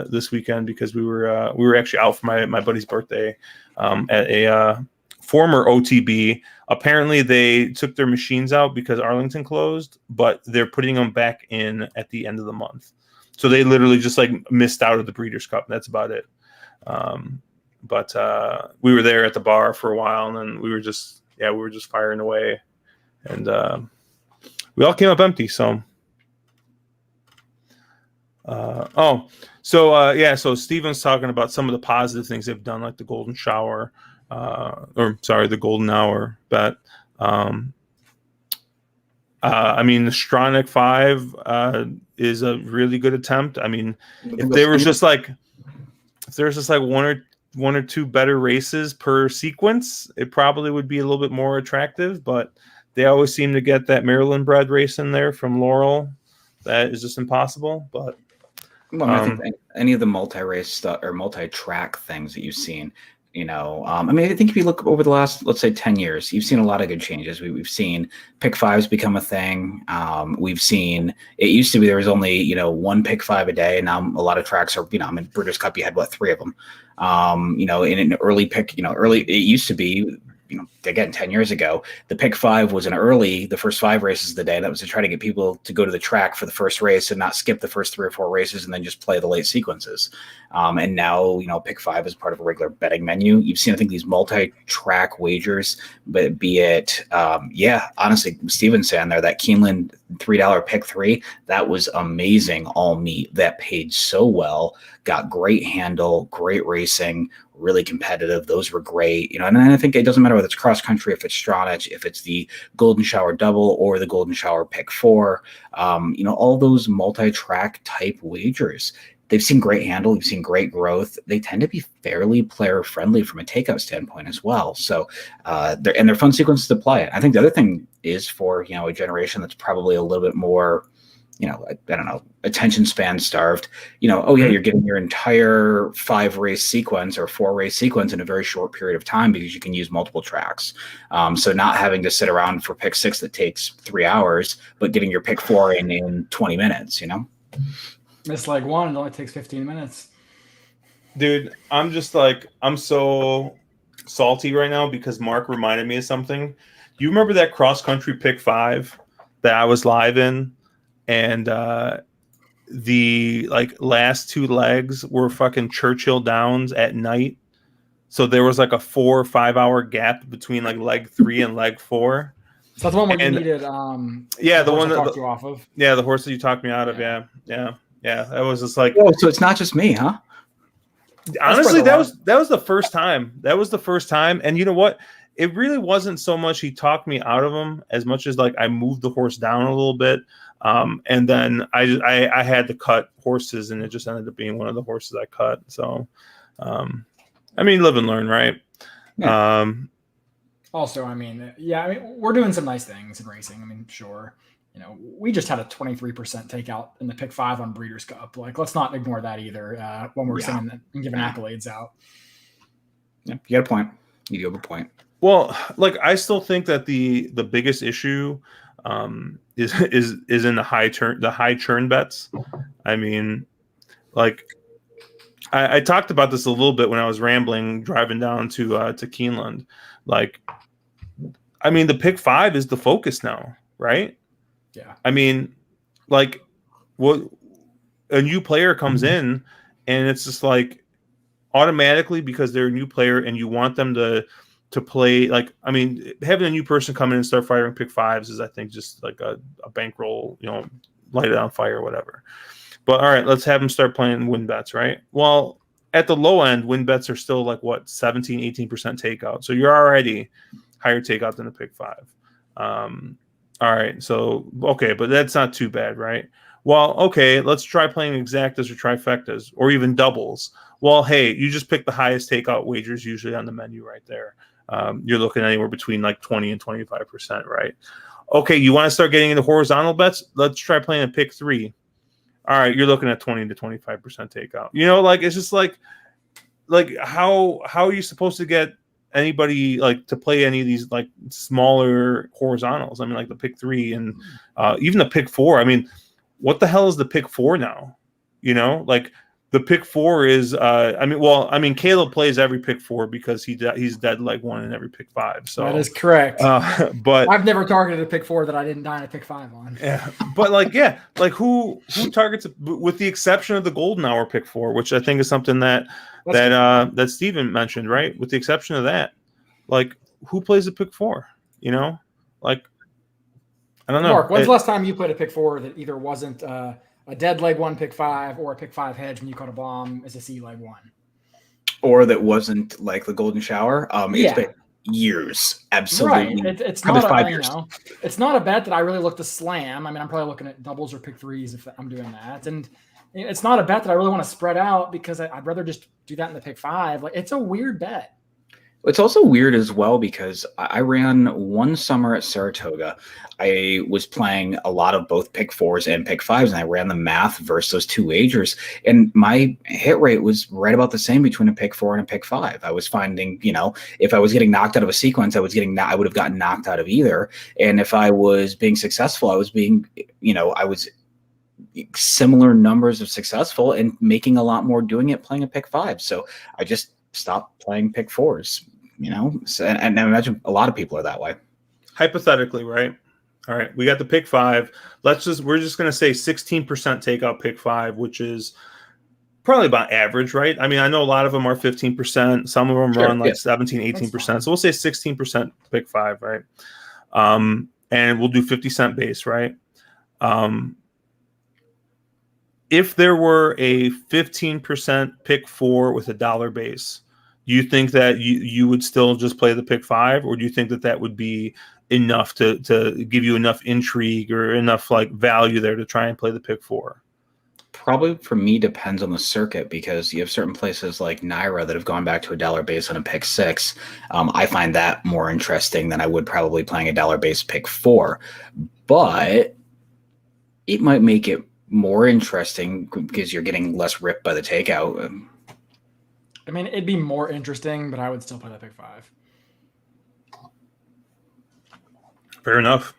this weekend because we were actually out for my buddy's birthday at a former OTB. Apparently, they took their machines out because Arlington closed, but they're putting them back in at the end of the month. So they literally just like missed out of the Breeders' Cup. That's about it. But we were there at the bar for a while, and then we were just firing away, and we all came up empty. So. So Steven's talking about some of the positive things they've done, like the golden shower, the golden hour bet. I mean, the Stronach 5 is a really good attempt. I mean, if there's just like one or two better races per sequence, it probably would be a little bit more attractive. But they always seem to get that Maryland bred race in there from Laurel. That is just impossible. But well, I think any of the multi-race stuff or multi-track things that you've seen, you know, I mean, I think if you look over the last, let's say 10 years, you've seen a lot of good changes. We've seen pick fives become a thing. We've seen, it used to be there was only, you know, one pick five a day. And now a lot of tracks are, you know, I mean, Breeders' Cup, you had 3 of them. You know, in an early pick, you know, it used to be, you know, again, 10 years ago, the pick 5 was the first 5 races of the day. That was to try to get people to go to the track for the first race and not skip the first 3 or 4 races and then just play the late sequences. And now, you know, pick 5 is part of a regular betting menu. You've seen, I think, these multi-track wagers, but be it, honestly, Steven's saying there, that Keeneland $3 pick 3, that was amazing. All meat that paid so well, got great handle, great racing, really competitive. Those were great, you know, and I think it doesn't matter whether it's cross country, if it's Stronach, if it's the Golden Shower double or the Golden Shower pick 4, you know, all those multi-track type wagers, they've seen great handle, you've seen great growth. They tend to be fairly player friendly from a takeout standpoint as well. So they're fun sequences to play. I think the other thing is for, you know, a generation that's probably a little bit more, you know, I don't know, attention span starved, you know, you're getting your entire 5 race sequence or 4 race sequence in a very short period of time because you can use multiple tracks. So not having to sit around for pick 6 that takes 3 hours, but getting your pick 4 in 20 minutes, you know? It's like one, it only takes 15 minutes. Dude, I'm just like, I'm so salty right now because Mark reminded me of something. You remember that cross country pick 5 that I was live in? And the like last 2 legs were fucking Churchill Downs at night. So there was like a 4 or 5 hour gap between like leg 3 and leg 4. So that's the one where you needed the one that talked you off of. Yeah, the horse that you talked me out of. Yeah. That was just like, oh, so it's not just me, huh? Honestly, that was the first time. That was the first time. And you know what? It really wasn't so much he talked me out of him as much as like I moved the horse down a little bit. And then I had to cut horses, and it just ended up being one of the horses I cut. So, I mean, live and learn, right? Yeah. Also, I mean, we're doing some nice things in racing. I mean, sure, you know, we just had a 23% takeout in the pick 5 on Breeders' Cup. Like, let's not ignore that either when we're saying that and giving accolades out. Yeah, you got a point. You do have a point. Well, like I still think that the biggest issue is in the high churn bets. I mean, like I talked about this a little bit when I was rambling driving down to Keeneland. Like, I mean, the pick 5 is the focus now, right? Yeah. I mean, like what a new player comes in and it's just like automatically because they're a new player and you want them to play like I mean having a new person come in and start firing pick fives is I think just like a bankroll, light it on fire or whatever. But all right, let's have them start playing win bets, right? Well, at the low end, win bets are still like what 17-18% takeout. So you're already higher takeout than a pick five. All right, so okay, but that's not too bad, right? Well, okay, let's try playing exactas or trifectas or even doubles. Well, hey, you just pick the highest takeout wagers usually on the menu right there. You're looking anywhere between like 20 and 25%, right? Okay, you want to start getting into horizontal bets? Let's try playing a pick three. All right, you're looking at 20 to 25% takeout. Like it's just like how are you supposed to get anybody like to play any of these like smaller horizontals? I mean, like the pick three and even the pick four. I mean, what the hell is the pick four now? Like the pick four is Caleb plays every pick four because he's dead leg one in every pick five. So that is correct. But I've never targeted a pick four that I didn't die in a pick five on. Yeah, but who targets with the exception of the golden hour pick four, which I think is something that Steven mentioned, right? With the exception of that, like who plays a pick four? Like I don't know. Mark, when's the last time you played a pick four that either wasn't a dead leg one pick five or a pick five hedge when you caught a bomb as a C leg one? Or that wasn't like the golden shower? It's been years. Absolutely. Right. It's not 5 years. It's not a bet that I really look to slam. I mean, I'm probably looking at doubles or pick threes if I'm doing that. And it's not a bet that I really want to spread out because I'd rather just do that in the pick five. Like it's a weird bet. It's also weird as well because I ran one summer at Saratoga. I was playing a lot of both pick fours and pick fives, and I ran the math versus those two wagers, and my hit rate was right about the same between a pick four and a pick five. I was finding, if I was getting knocked out of a sequence, I would have gotten knocked out of either. And if I was being successful, I was similar numbers of successful and making a lot more doing it playing a pick five. So I just stopped playing pick fours, so, and I imagine a lot of people are that way. Hypothetically, right? All right, we got the pick five. We're just going to say 16% takeout pick five, which is probably about average, right? I mean, I know a lot of them are 15%. Some of them run like 17, 18%. So we'll say 16% pick five, right? And we'll do 50-cent base, right? If there were a 15% pick four with $1 base, do you think that you would still just play the pick five, or do you think that would be enough to give you enough intrigue or enough like value there to try and play the pick four? Probably for me depends on the circuit because you have certain places like Naira that have gone back to $1 base on a pick six. I find that more interesting than I would probably playing $1 base pick four, but it might make it more interesting because you're getting less ripped by the takeout. I mean, it'd be more interesting, but I would still play that pick five. Fair enough.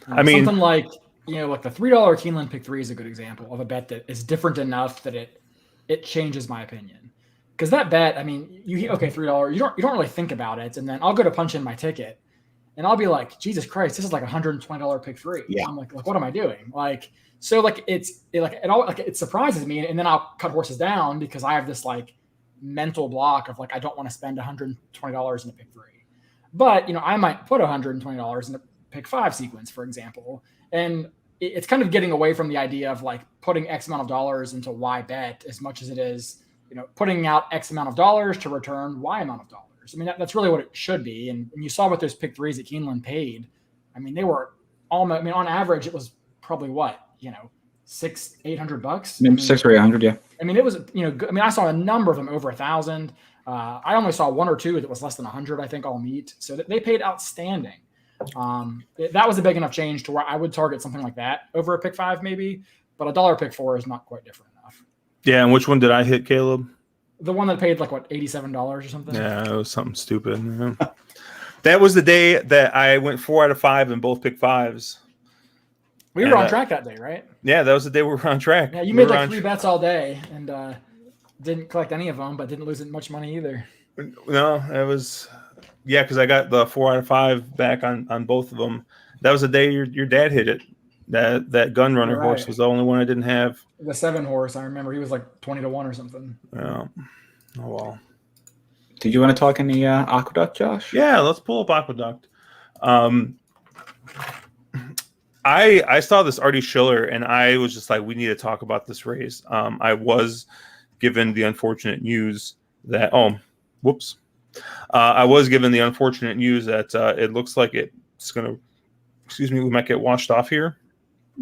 I mean, something like like the $3 Keeneland pick three is a good example of a bet that is different enough that it changes my opinion. Because that bet, I mean, $3, you don't really think about it, and then I'll go to punch in my ticket, and I'll be like, Jesus Christ, this is like $120 pick three. Yeah. I'm like, what am I doing? Like, so like it surprises me, and then I'll cut horses down because I have this like mental block of like I don't want to spend $120 in a pick three. But I might put $120 in a pick five sequence, for example. And it's kind of getting away from the idea of like putting X amount of dollars into Y bet as much as it is, putting out X amount of dollars to return Y amount of dollars. I mean, that's really what it should be. And you saw what those pick threes that Keeneland paid. I mean, they were almost, on average, it was probably what, $600-800. $600 or $800, yeah. I mean, it was, I saw a number of them over 1,000. I only saw one or two that was less than 100, I think, all meet. So they paid outstanding. That was a big enough change to where I would target something like that over a pick five, maybe. But $1 pick four is not quite different enough. Yeah, and which one did I hit, Caleb? The one that paid like what, $87 or something? Yeah, it was something stupid. Yeah. That was the day that I went 4 out of 5 in both pick fives. We were on track that day, right? Yeah, that was the day we were on track. Yeah, you made like 3 bets all day and didn't collect any of them, but didn't lose much money either. No, it was because I got the 4 out of 5 back on both of them. That was the day your dad hit it. That gun runner horse Right. was the only one I didn't have. The 7 horse, I remember he was like 20-1 or something. Yeah. Oh well. Did you want to talk any Aqueduct, Josh? Yeah, let's pull up Aqueduct. I saw this Artie Schiller, and I was just like, we need to talk about this race. I was given the unfortunate news that I was given the unfortunate news that it looks like it's gonna. Excuse me, we might get washed off here.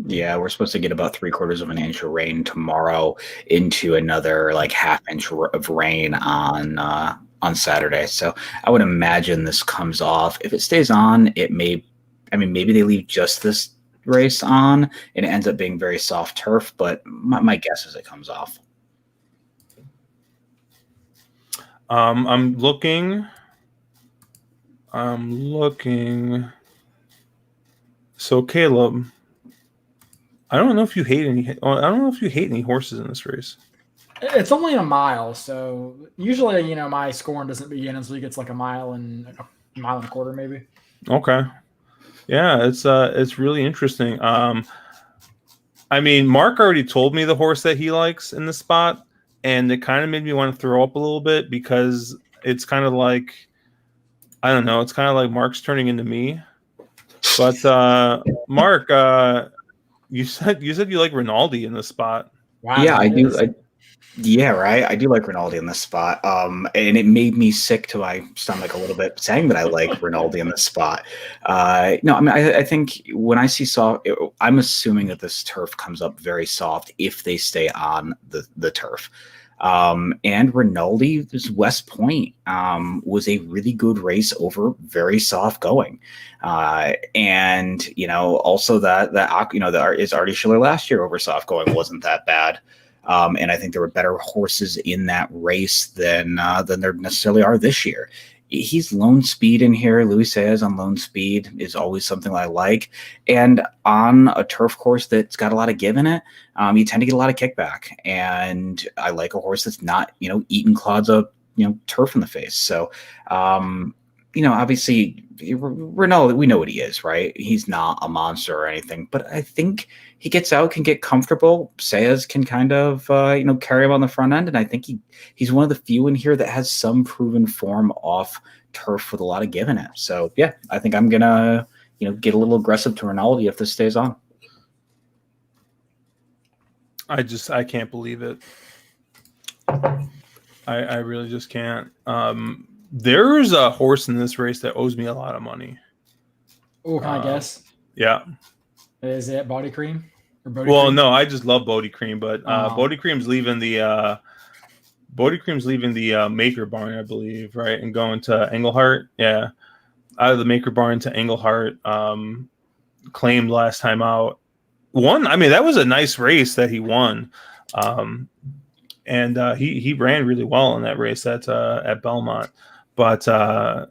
Yeah, we're supposed to get about 3/4 of an inch of rain tomorrow, into another like half inch of rain on Saturday. So I would imagine this comes off. If it stays on, it may. I mean, maybe they leave just this race on, and it ends up being very soft turf. But my guess is it comes off. I'm looking. So Caleb, I don't know if you hate any horses in this race. It's only a mile, so usually, my scoring doesn't begin until he gets like a mile and a quarter, maybe. Okay. Yeah, it's really interesting. I mean, Mark already told me the horse that he likes in the spot, and it kind of made me want to throw up a little bit because it's kind of like, I don't know, it's kind of like Mark's turning into me. But Mark, you said you like Rinaldi in this spot. Wow, Yeah, I do. Yeah, right. I do like Rinaldi in this spot. And it made me sick to my stomach a little bit saying that I like Rinaldi in this spot. No, I mean, I think when I see soft, I'm assuming that this turf comes up very soft if they stay on the turf. And Rinaldi, this West Point, was a really good race over very soft going. And, also that is Artie Schiller last year over soft going wasn't that bad. And I think there were better horses in that race than there necessarily are this year. He's lone speed in here. Luis Saez on lone speed is always something I like. And on a turf course that's got a lot of give in it, you tend to get a lot of kickback. And I like a horse that's not, eating clods of, turf in the face. So, obviously, Rinaldi, we know what he is, right? He's not a monster or anything, but I think he gets out, can get comfortable. Saez can kind of, carry him on the front end, and I think he's one of the few in here that has some proven form off turf with a lot of give in it. So yeah, I think I'm gonna, get a little aggressive to Rinaldi if this stays on. I can't believe it. I really just can't. There's a horse in this race that owes me a lot of money. Oh, can I guess? Yeah. Is it Body Cream? Well, no, I just love Bodie Cream, but Bodie Cream's leaving the Maker Barn, I believe, right, and going to Englehart. Yeah, out of the Maker Barn to Englehart. Claimed last time out. Won. I mean, that was a nice race that he won, and he ran really well in that race at Belmont. But yeah,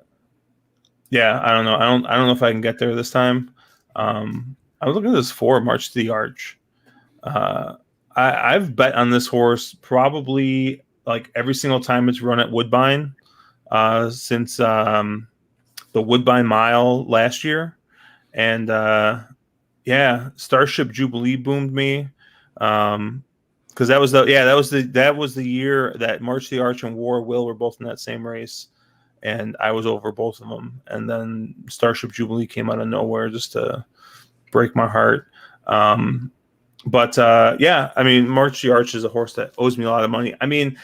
I don't know. I don't know if I can get there this time. I was looking at this for March to the Arch. I've bet on this horse probably like every single time it's run at Woodbine since the Woodbine Mile last year. And yeah, Starship Jubilee boomed me. Because that was the year that March to the Arch and War Will were both in that same race. And I was over both of them. And then Starship Jubilee came out of nowhere just to break my heart. But yeah, I mean, March the Arch is a horse that owes me a lot of money. I mean,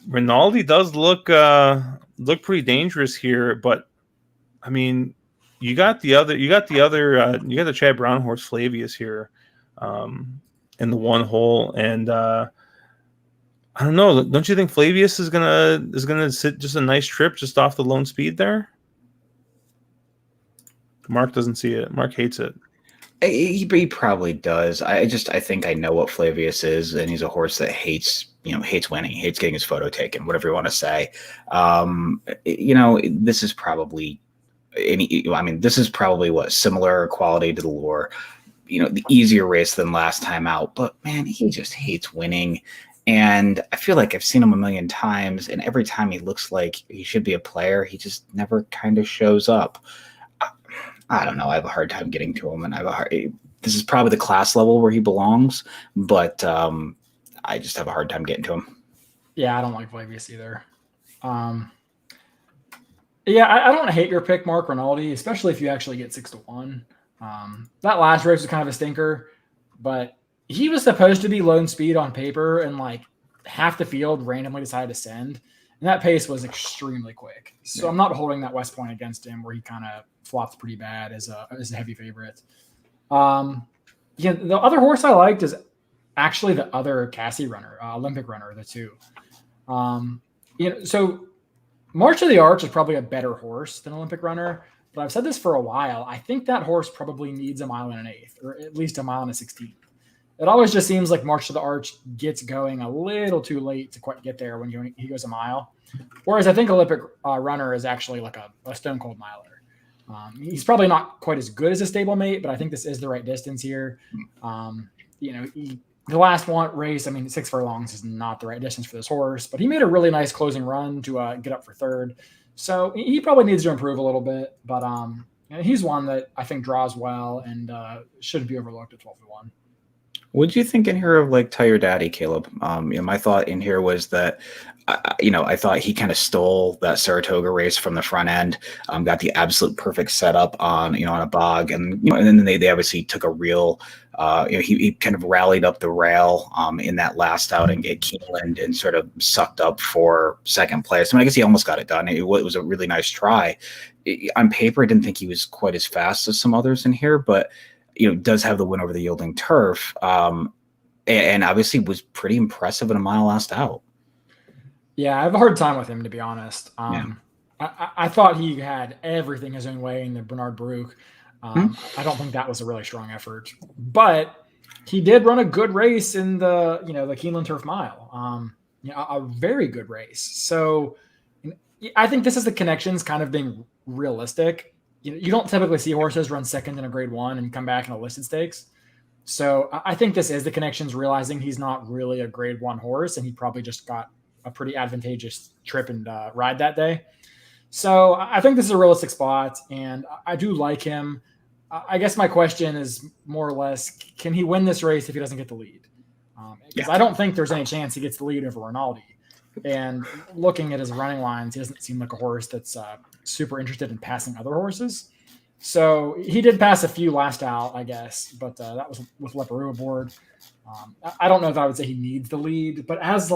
Rinaldi does look pretty dangerous here, but I mean, you got the Chad Brown horse Flavius here in the one hole, and I don't know. Don't you think Flavius is gonna sit just a nice trip just off the lone speed there? Mark doesn't see it. Mark hates it. He probably does. I think I know what Flavius is, and he's a horse that hates winning, hates getting his photo taken, whatever you want to say. This is probably what similar quality to the Lure, the easier race than last time out. But man, he just hates winning. And I feel like I've seen him a million times, and every time he looks like he should be a player, he just never kind of shows up. I don't know. I have a hard time getting to him, and this is probably the class level where he belongs, but I just have a hard time getting to him. Yeah, I don't like Flavius either. Yeah, I don't hate your pick, Mark Rinaldi, especially if you actually get 6-1. That last race was kind of a stinker, but he was supposed to be lone speed on paper, and like half the field randomly decided to send, and that pace was extremely quick. So I'm not holding that West Point against him, where he kind of flopped pretty bad as a heavy favorite. Yeah, the other horse I liked is actually the other Cassie runner, Olympic runner, the 2. So March of the Arch is probably a better horse than Olympic runner, but I've said this for a while. I think that horse probably needs 1 1/8 miles, or at least 1 1/16 miles. It always just seems like March of the Arch gets going a little too late to quite get there when he goes a mile. Whereas I think Olympic runner is actually like a stone cold miler. He's probably not quite as good as a stablemate, but I think this is the right distance here. The last race, 6 furlongs is not the right distance for this horse, but he made a really nice closing run to get up for third. So he probably needs to improve a little bit, but he's one that I think draws well and shouldn't be overlooked at 12-1. What do you think in here of like Tell Your Daddy, Caleb? My thought in here was that, I thought he kind of stole that Saratoga race from the front end, got the absolute perfect setup on a bog, and then they obviously took a real, he kind of rallied up the rail in that last outing at Keeneland and sort of sucked up for second place. I guess he almost got it done. It was a really nice try. On paper, I didn't think he was quite as fast as some others in here, but does have the win over the Yielding Turf, and obviously was pretty impressive in a mile last out. Yeah, I have a hard time with him, to be honest. I thought he had everything his own way in the Bernard Brook. I don't think that was a really strong effort, but he did run a good race in the Keeneland Turf Mile. A very good race. So I think this is the connections kind of being realistic. You don't typically see horses run second in a grade 1 and come back in a listed stakes. So I think this is the connections realizing he's not really a grade 1 horse, and he probably just got a pretty advantageous trip and ride that day. So I think this is a realistic spot, and I do like him. I guess my question is more or less, can he win this race if he doesn't get the lead? Because I don't think there's any chance he gets the lead over Rinaldi. And looking at his running lines, he doesn't seem like a horse that's super interested in passing other horses. So he did pass a few last out, I guess, but that was with Leparoux aboard. I don't know if I would say he needs the lead, but as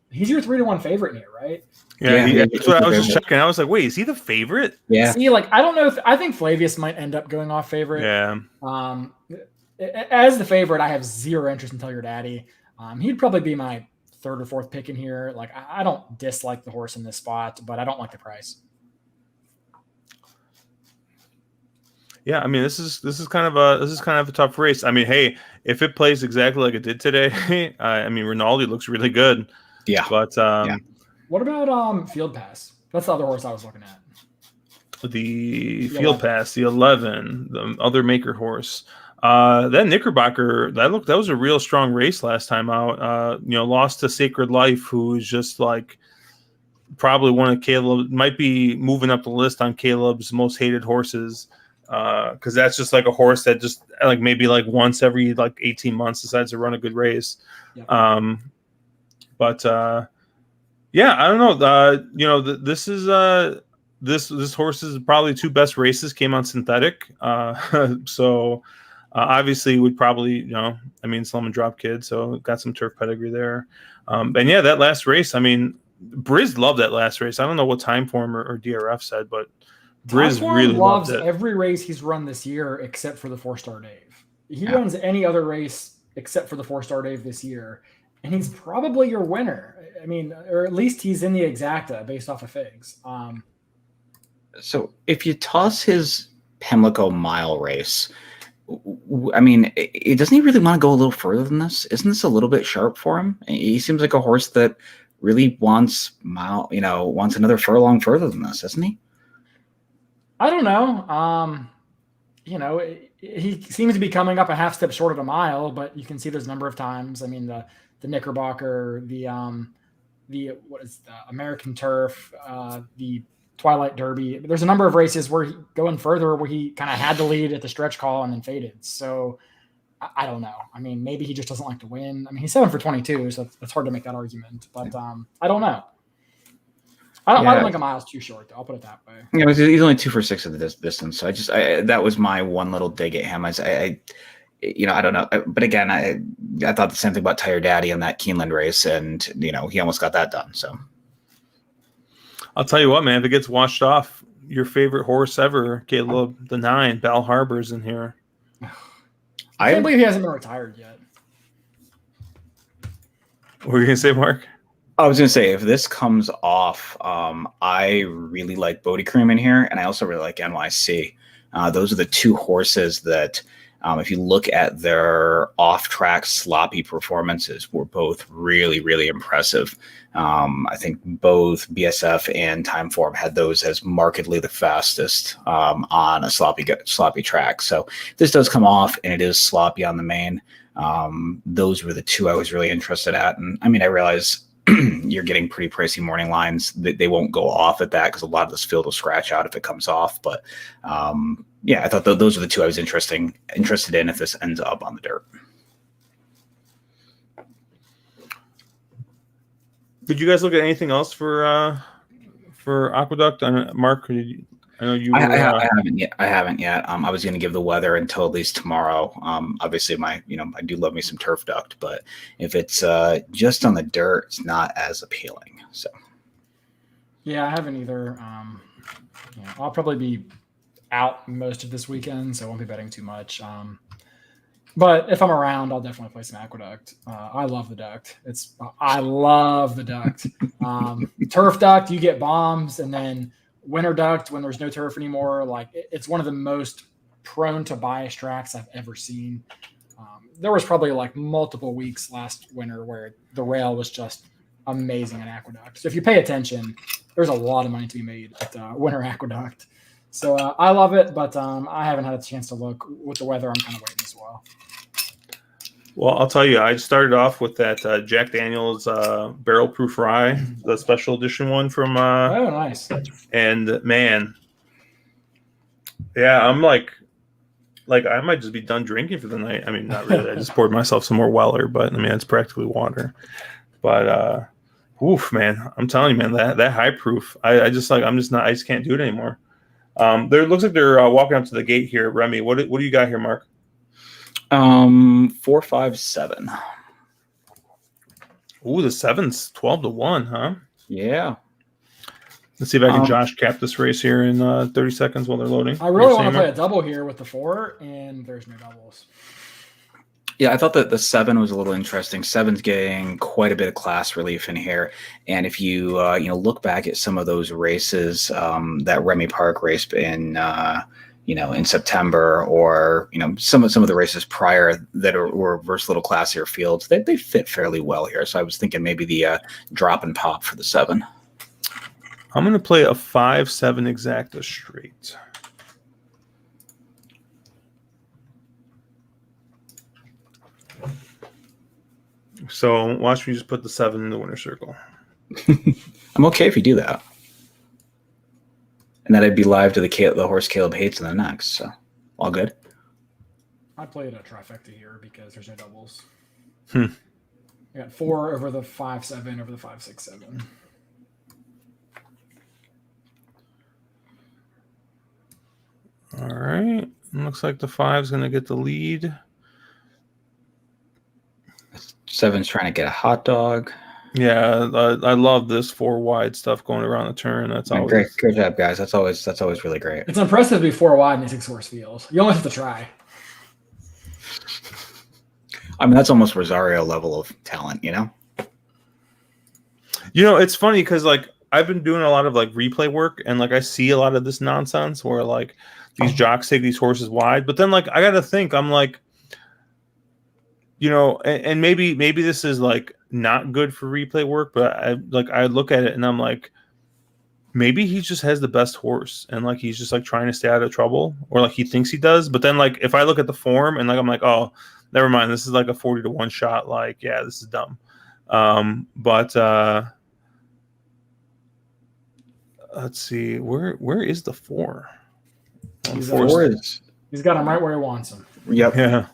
he's your 3-1 favorite here, right? Yeah, that's what I was just checking. I was like, wait, is he the favorite? Yeah. See, I don't know I think Flavius might end up going off favorite. Yeah. As the favorite, I have zero interest in Tell Your Daddy. He'd probably be my 3rd or 4th pick in here. I don't dislike the horse in this spot, but I don't like the price. Yeah, this is kind of a tough race. Hey, if it plays exactly like it did today, Rinaldi looks really good. Yeah. But what about Field Pass? That's the other horse I was looking at. The Field Pass, the 11, the other maker horse. That Knickerbocker, that was a real strong race last time out. Lost to Sacred Life, who is just probably one of Caleb, might be moving up the list on Caleb's most hated horses. Because that's just a horse that just maybe once every 18 months decides to run a good race. Yeah. Yeah, I don't know. This is this horse's probably 2 best races came on synthetic. So obviously would probably Slum and Drop Kid, so got some turf pedigree there. And yeah, that last race, Briz loved that last race. I don't know what time form or DRF said, but Briz really loves every race he's run this year except for the 4-star Dave. He runs any other race except for the 4-star Dave this year, and he's probably your winner. Or at least he's in the exacta based off of figs. So if you toss his Pimlico mile race, doesn't he really want to go a little further than this? Isn't this a little bit sharp for him? He seems like a horse that really wants another furlong further than this, doesn't he? I don't know. He seems to be coming up a half step short of a mile, but you can see there's a number of times. The Knickerbocker, the American Turf, the Twilight Derby. There's a number of races where going further where he kind of had the lead at the stretch call and then faded. So I don't know. I mean, maybe he just doesn't like to win. I mean, he's 7 for 22, so it's hard to make that argument. But I don't know. I don't think a mile's too short, though. I'll put it that way. Yeah, he's only 2 for 6 at the distance. So that was my one little dig at him. I don't know. But again, I thought the same thing about Tire Daddy in that Keeneland race, and he almost got that done. So I'll tell you what, man, if it gets washed off, your favorite horse ever, Caleb, the 9, Bal Harbor's in here. I can't believe he hasn't been retired yet. What were you gonna say, Mark? I was going to say, if this comes off, I really like Bodie Cream in here, and I also really like NYC. Those are the 2 horses that, if you look at their off-track sloppy performances, were both really, really impressive. I think both BSF and Timeform had those as markedly the fastest on a sloppy track. So this does come off, and it is sloppy on the main. Those were the 2 I was really interested at. And I mean, I realize you're getting pretty pricey morning lines. They won't go off at that because a lot of this field will scratch out if it comes off. But yeah, I thought those are the 2 I was interested in if this ends up on the dirt. Did you guys look at anything else for Aqueduct? Mark, I know you. I haven't yet. I was going to give the weather until at least tomorrow. Obviously, I do love me some turf duct, but if it's just on the dirt, it's not as appealing. So, yeah, I haven't either. I'll probably be out most of this weekend, so I won't be betting too much. But if I'm around, I'll definitely play some Aqueduct. I love the duct. I love the duct. Turf duct, you get bombs, and then winter duct when there's no turf anymore. Like it's one of the most prone to bias tracks I've ever seen. There was probably like multiple weeks last winter where the rail was just amazing at Aqueduct. So if you pay attention, there's a lot of money to be made at winter Aqueduct. So I love it, but I haven't had a chance to look with the weather. I'm kind of waiting as well. Well, I'll tell you, I started off with that Jack Daniel's Barrel Proof Rye, the special edition one from. Oh, nice. And man, yeah, I'm like I might just be done drinking for the night. I mean, not really. I just poured myself some more Weller, but I mean, it's practically water. But oof, man, I'm telling you, man, that high proof, I just can't do it anymore. There looks like they're walking up to the gate here, Remy. What do you got here, Mark? 4, 5, 7. Ooh, the 7's 12-1, huh? Yeah. Let's see if I can Josh cap this race here in 30 seconds while they're loading. I really want to play a double here with the 4, and there's no doubles. Yeah, I thought that the 7 was a little interesting. 7's getting quite a bit of class relief in here, and if you look back at some of those races, that Remmy Park race in in September, or some of the races prior that were versus little classier fields, they fit fairly well here. So I was thinking maybe the drop and pop for the 7. I'm going to play a 5-7 exacta straight. So watch me just put the 7 in the winner circle. I'm okay if you do that. And then I'd be live to the horse Caleb hates in the next. So all good. I played a trifecta here because there's no doubles. I got 4 over the 5-7 over the 5-6-7. All right. Looks like the 5's going to get the lead. 7's trying to get a hot dog. Yeah, I love this 4 wide stuff going around the turn. That's always great. Good job, guys. That's always really great. It's impressive to be 4 wide in a 6-horse field. You almost have to try. I mean, that's almost Rosario level of talent, It's funny because I've been doing a lot of replay work, and I see a lot of this nonsense where these jocks take these horses wide, but then I got to think, I'm and maybe this is not good for replay work, but I look at it and I'm like, maybe he just has the best horse and he's just trying to stay out of trouble, or he thinks he does. But then if I look at the form and I'm like, oh, never mind, this is a 40-1 shot. Yeah, this is dumb. But let's see, where is the 4? He's got him right where he wants him. Yep. Yeah.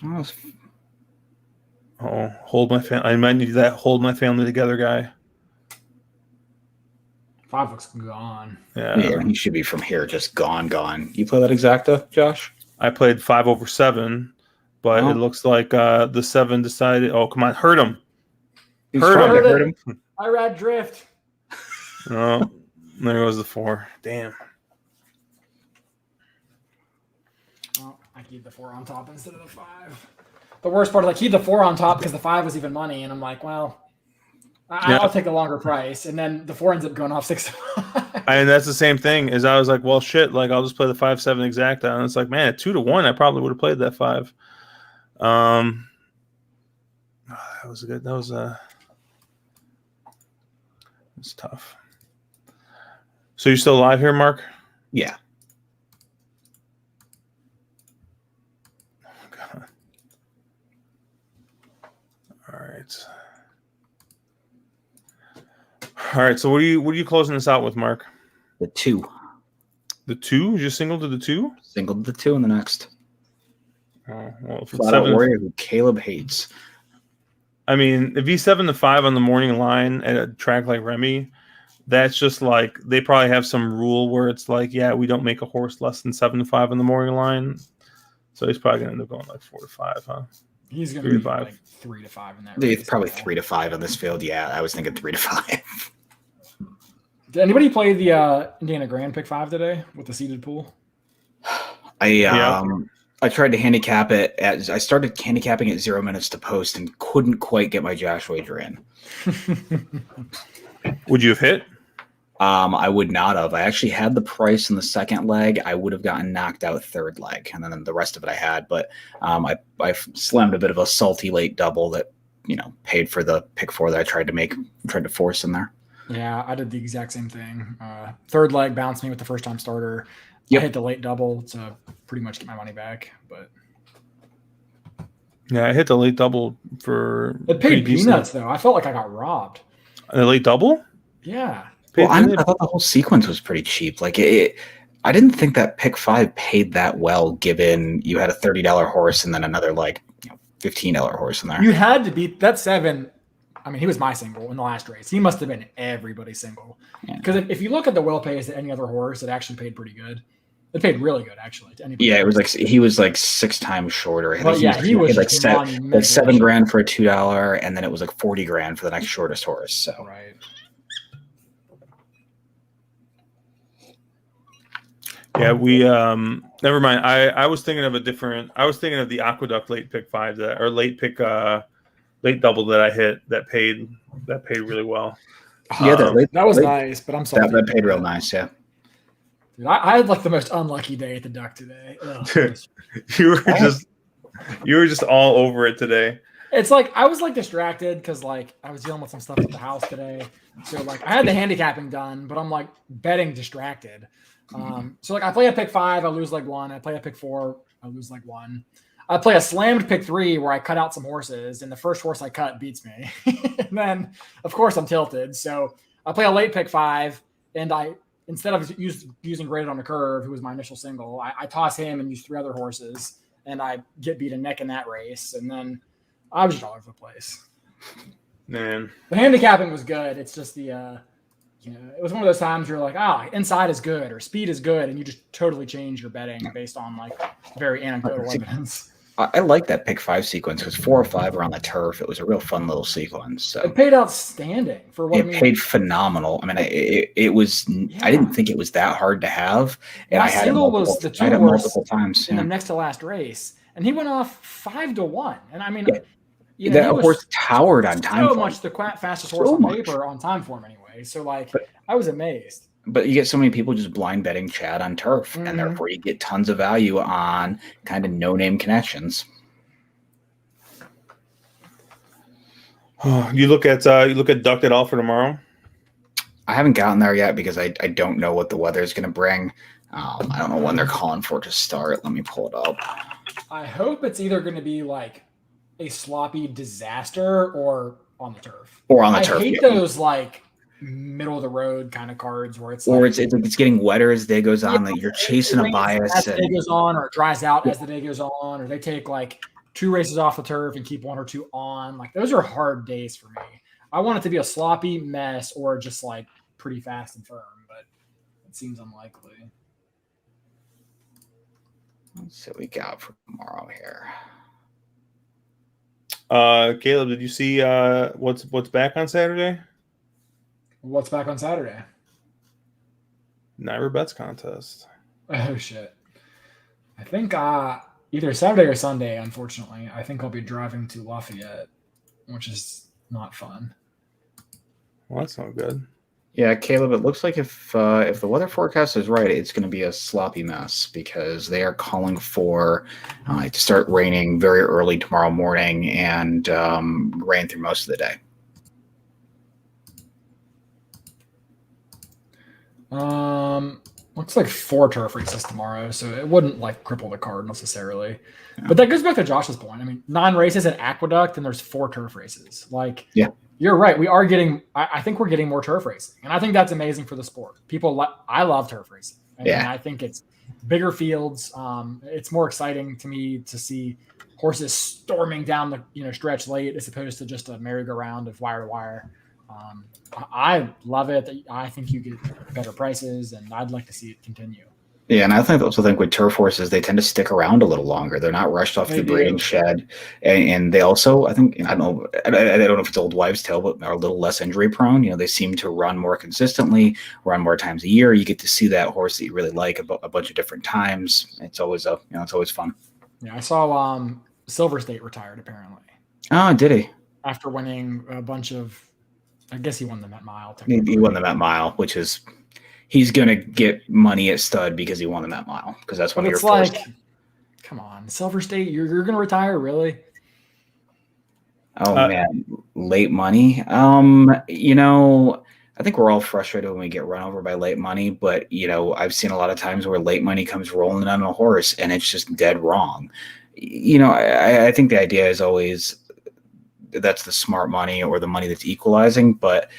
Oh, hold my family. I might need that hold my family together guy. 5 looks gone. Yeah, he should be from here, just gone. You play that exacta, Josh? I played 5/7, but it looks like the 7 decided. Oh, come on, hurt him. Hurt him. I read drift. Oh, there goes the 4. Damn. Oh, I keep the 4 on top instead of the 5. The worst part is I keep the 4 on top because the 5 was even money, and I'm like, well, I'll take the longer price, and then the 4 ends up going off 6. And that's the same thing. Is I was like, well, shit. Like I'll just play the 5/7 exacta, and it's like, man, at 2-1, I probably would have played that 5. That was good. That was it's tough. So you still alive here, Mark? Yeah. Oh, God. All right. All right. So what are you closing this out with, Mark? The 2. The 2? You just singled to the 2? Singled the 2 in the next. Oh, well, Flat out warrior who Caleb hates. I mean, if he's 7-5 on the morning line at a track like Remmy, that's just like they probably have some rule where it's like, yeah, we don't make a horse less than 7-5 on the morning line. So he's probably gonna end up going like 4-5, huh? He's gonna be like 3-5 in that. It's probably 3-5 on this field. Yeah, I was thinking 3-5. Did anybody play the Indiana Grand Pick 5 today with the seeded pool? I tried to handicap it I started handicapping at 0 minutes to post and couldn't quite get my Josh wager in. Would you have hit? I would not have. I actually had the price in the second leg. I would have gotten knocked out third leg, and then the rest of it I had. But I slammed a bit of a salty late double that paid for the pick 4 that I tried to force in there. Yeah, I did the exact same thing. Third leg bounced me with the first time starter. Yep. I hit the late double to pretty much get my money back, but yeah, I hit the late double for. It paid peanuts though. I felt like I got robbed. The late double? Yeah. Well, I thought the whole sequence was pretty cheap. Like I didn't think that pick 5 paid that well, given you had a $30 horse and then another $15 horse in there. You had to beat that 7. I mean, he was my single in the last race. He must have been everybody's single. Because if you look at the well pays to any other horse, it actually paid pretty good. It paid really good, actually. To anybody. Yeah, it was like he was like 6 times shorter. He was like $7,000 for a $2, and then it was like $40,000 for the next shortest horse. So right. Yeah, we never mind. I was thinking of the Aqueduct late pick 5 late pick late double that I hit that paid really well. Yeah, that was nice, but I'm sorry. That paid real nice, yeah. Dude, I had like the most unlucky day at the Duck today. you were just all over it today. It's like I was like distracted because like I was dealing with some stuff at the house today. So like I had the handicapping done, but I'm like betting distracted. So like I play a pick 5, I lose leg 1. I play a pick 4, I lose leg 1. I play a slammed pick 3 where I cut out some horses, and the first horse I cut beats me. And then of course I'm tilted. So I play a late pick 5, and instead of using graded on the curve, who was my initial single, I toss him and use 3 other horses, and I get beat a neck in that race. And then I was just all over the place. Man, the handicapping was good. It's just the it was one of those times you're like, inside is good or speed is good, and you just totally change your betting based on like very anecdotal evidence. I like that pick 5 sequence because 4 or 5 were on the turf. It was a real fun little sequence. So it paid outstanding for what it paid phenomenal. I mean, it was. Yeah. I didn't think it was that hard to have, and my I had single was the 2 multiple times in the next to last race, and he went off 5-1. And I mean, that horse towered on time. So much the fastest horse on paper on time form anyway. So I was amazed. But you get so many people just blind betting Chad on turf, and therefore you get tons of value on kind of no-name connections. You look at Duck at all for tomorrow? I haven't gotten there yet because I don't know what the weather is going to bring. I don't know when they're calling for it to start. Let me pull it up. I hope it's either going to be like a sloppy disaster or on the turf. I hate those like middle of the road kind of cards where it's it's getting wetter as the day goes on. Like you're chasing a bias as the day goes on, or it dries out as the day goes on, or they take like 2 races off the turf and keep 1 or 2 on. Like those are hard days for me. I want it to be a sloppy mess or just like pretty fast and firm, but it seems unlikely. Let's see what we got for tomorrow here. Caleb, did you see what's back on Saturday? What's back on Saturday? Naira Bets contest. Oh shit! I think either Saturday or Sunday. Unfortunately, I think I'll be driving to Lafayette, which is not fun. Well, that's not good. Yeah, Caleb, it looks like if the weather forecast is right, it's going to be a sloppy mess because they are calling for to start raining very early tomorrow morning and rain through most of the day. Looks like 4 turf races tomorrow, so it wouldn't like cripple the card necessarily. Yeah. But that goes back to Josh's point. I mean, 9 races at Aqueduct, and there's 4 turf races. Like, yeah. You're right. We are getting. I think we're getting more turf racing, and I think that's amazing for the sport. I love turf racing, and I think it's bigger fields. It's more exciting to me to see horses storming down the stretch late as opposed to just a merry-go-round of wire to wire. I love it. I think you get better prices, and I'd like to see it continue. Yeah, and I also think with turf horses, they tend to stick around a little longer. They're not rushed off the breeding shed, and they also, I think, I don't know if it's old wives' tale, but are a little less injury prone. They seem to run more consistently, run more times a year. You get to see that horse that you really like a bunch of different times. It's always it's always fun. Yeah, I saw Silver State retired apparently. Oh, did he? After winning a bunch of, I guess he won the Met Mile. He won the Met Mile, which is. He's going to get money at stud because he won the Met Mile, because that's one of your first. Come on, Silver State, you're going to retire, really? Oh, man, late money. I think we're all frustrated when we get run over by late money, but, I've seen a lot of times where late money comes rolling on a horse and it's just dead wrong. I think the idea is always that's the smart money or the money that's equalizing, but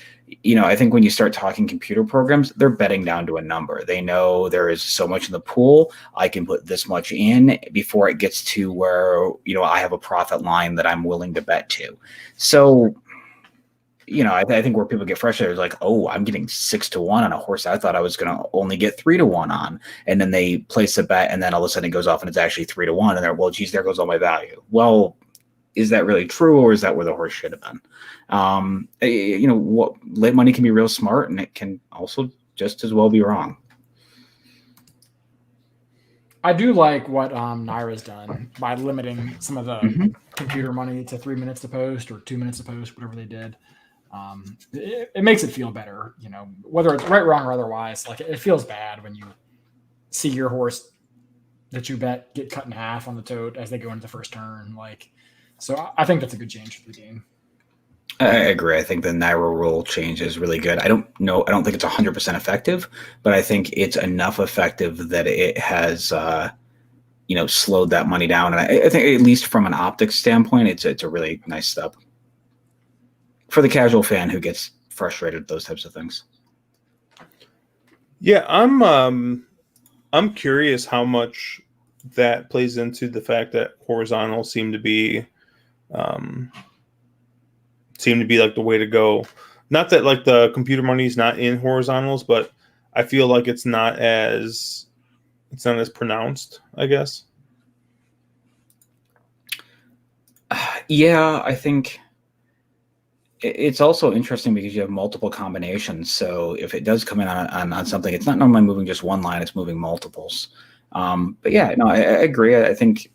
I think when you start talking computer programs, they're betting down to a number. They know there is so much in the pool. I can put this much in before it gets to where, I have a profit line that I'm willing to bet to. So, I think where people get frustrated is like, oh, I'm getting 6-1 on a horse I thought I was going to only get 3-1 on. And then they place a bet and then all of a sudden it goes off and it's actually 3-1. And they're, well, geez, there goes all my value. Well, is that really true, or is that where the horse should have been? What late money can be real smart, and it can also just as well be wrong. I do like what Naira's done by limiting some of the computer money to 3 minutes to post or 2 minutes to post, whatever they did. It makes it feel better, whether it's right, wrong, or otherwise. Like, it feels bad when you see your horse that you bet get cut in half on the tote as they go into the first turn. So I think that's a good change for the game. I agree. I think the Naira rule change is really good. I don't think it's 100% effective, but I think it's enough effective that it has, slowed that money down. And I think, at least from an optics standpoint, it's a really nice step for the casual fan who gets frustrated with those types of things. Yeah, I'm curious how much that plays into the fact that horizontal seem to be like the way to go. Not that like the computer money is not in horizontals, but I feel like it's not as pronounced, I guess. Yeah, I think it's also interesting because you have multiple combinations. So if it does come in on something, it's not normally moving just one line, it's moving multiples. But yeah, no, I agree. I think,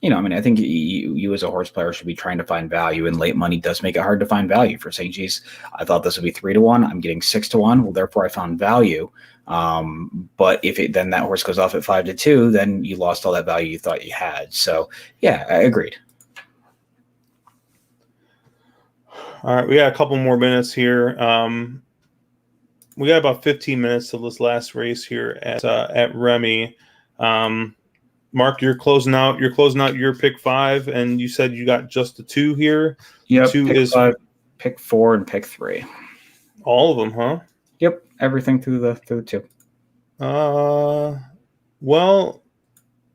I think you as a horse player should be trying to find value, and late money does make it hard to find value for saying, geez, I thought this would be 3-1. I'm getting 6-1. Well, therefore I found value. But if then that horse goes off at 5-2, then you lost all that value you thought you had. So yeah, I agreed. All right. We got a couple more minutes here. We got about 15 minutes till this last race here at Remmy. Mark, you're closing out your pick 5, and you said you got just the 2 here. Yep, 2 pick is 5, pick 4, and pick 3. All of them, huh? Yep, everything through the 2. Well,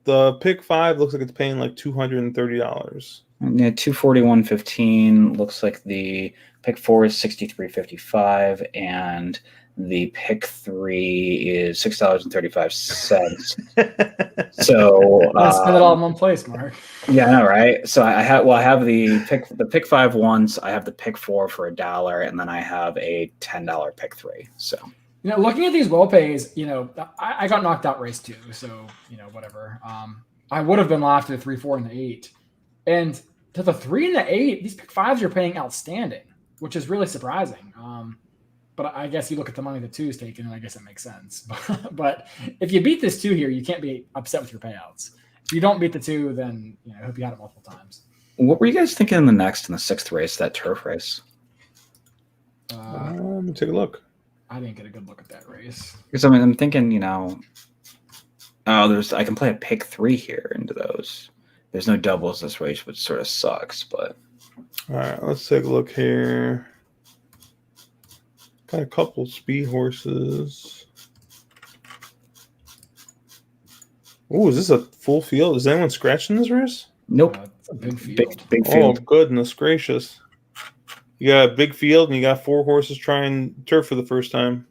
the pick 5 looks like it's paying like $230. Yeah, 241.15. Looks like the pick 4 is 63.55, and the pick 3 is $6.35. So Let's spend it all in one place, Mark. Yeah, I know, right? So I have the pick 5 once. I have the pick 4 for $1, and then I have a $10 pick 3. So looking at these well pays, I got knocked out race 2, so whatever. I would have been laughed at the 3, 4, and the 8, and to the 3 and the 8, these pick 5s are paying outstanding, which is really surprising. But I guess you look at the money the 2 is taking, and I guess it makes sense. But if you beat this 2 here, you can't be upset with your payouts. If you don't beat the 2, then I hope you had it multiple times. what were you guys thinking in the 6th race, that turf race? Let me take a look. I didn't get a good look at that race. Because I'm thinking, I can play a pick 3 here into those. There's no doubles this race, which sort of sucks. But all right, let's take a look here. Got a couple speed horses. Oh, is this a full field? Is anyone scratching this race? nope. It's a big field. Big Oh, field. goodness gracious. You got a big field and you got 4 horses trying turf for the first time.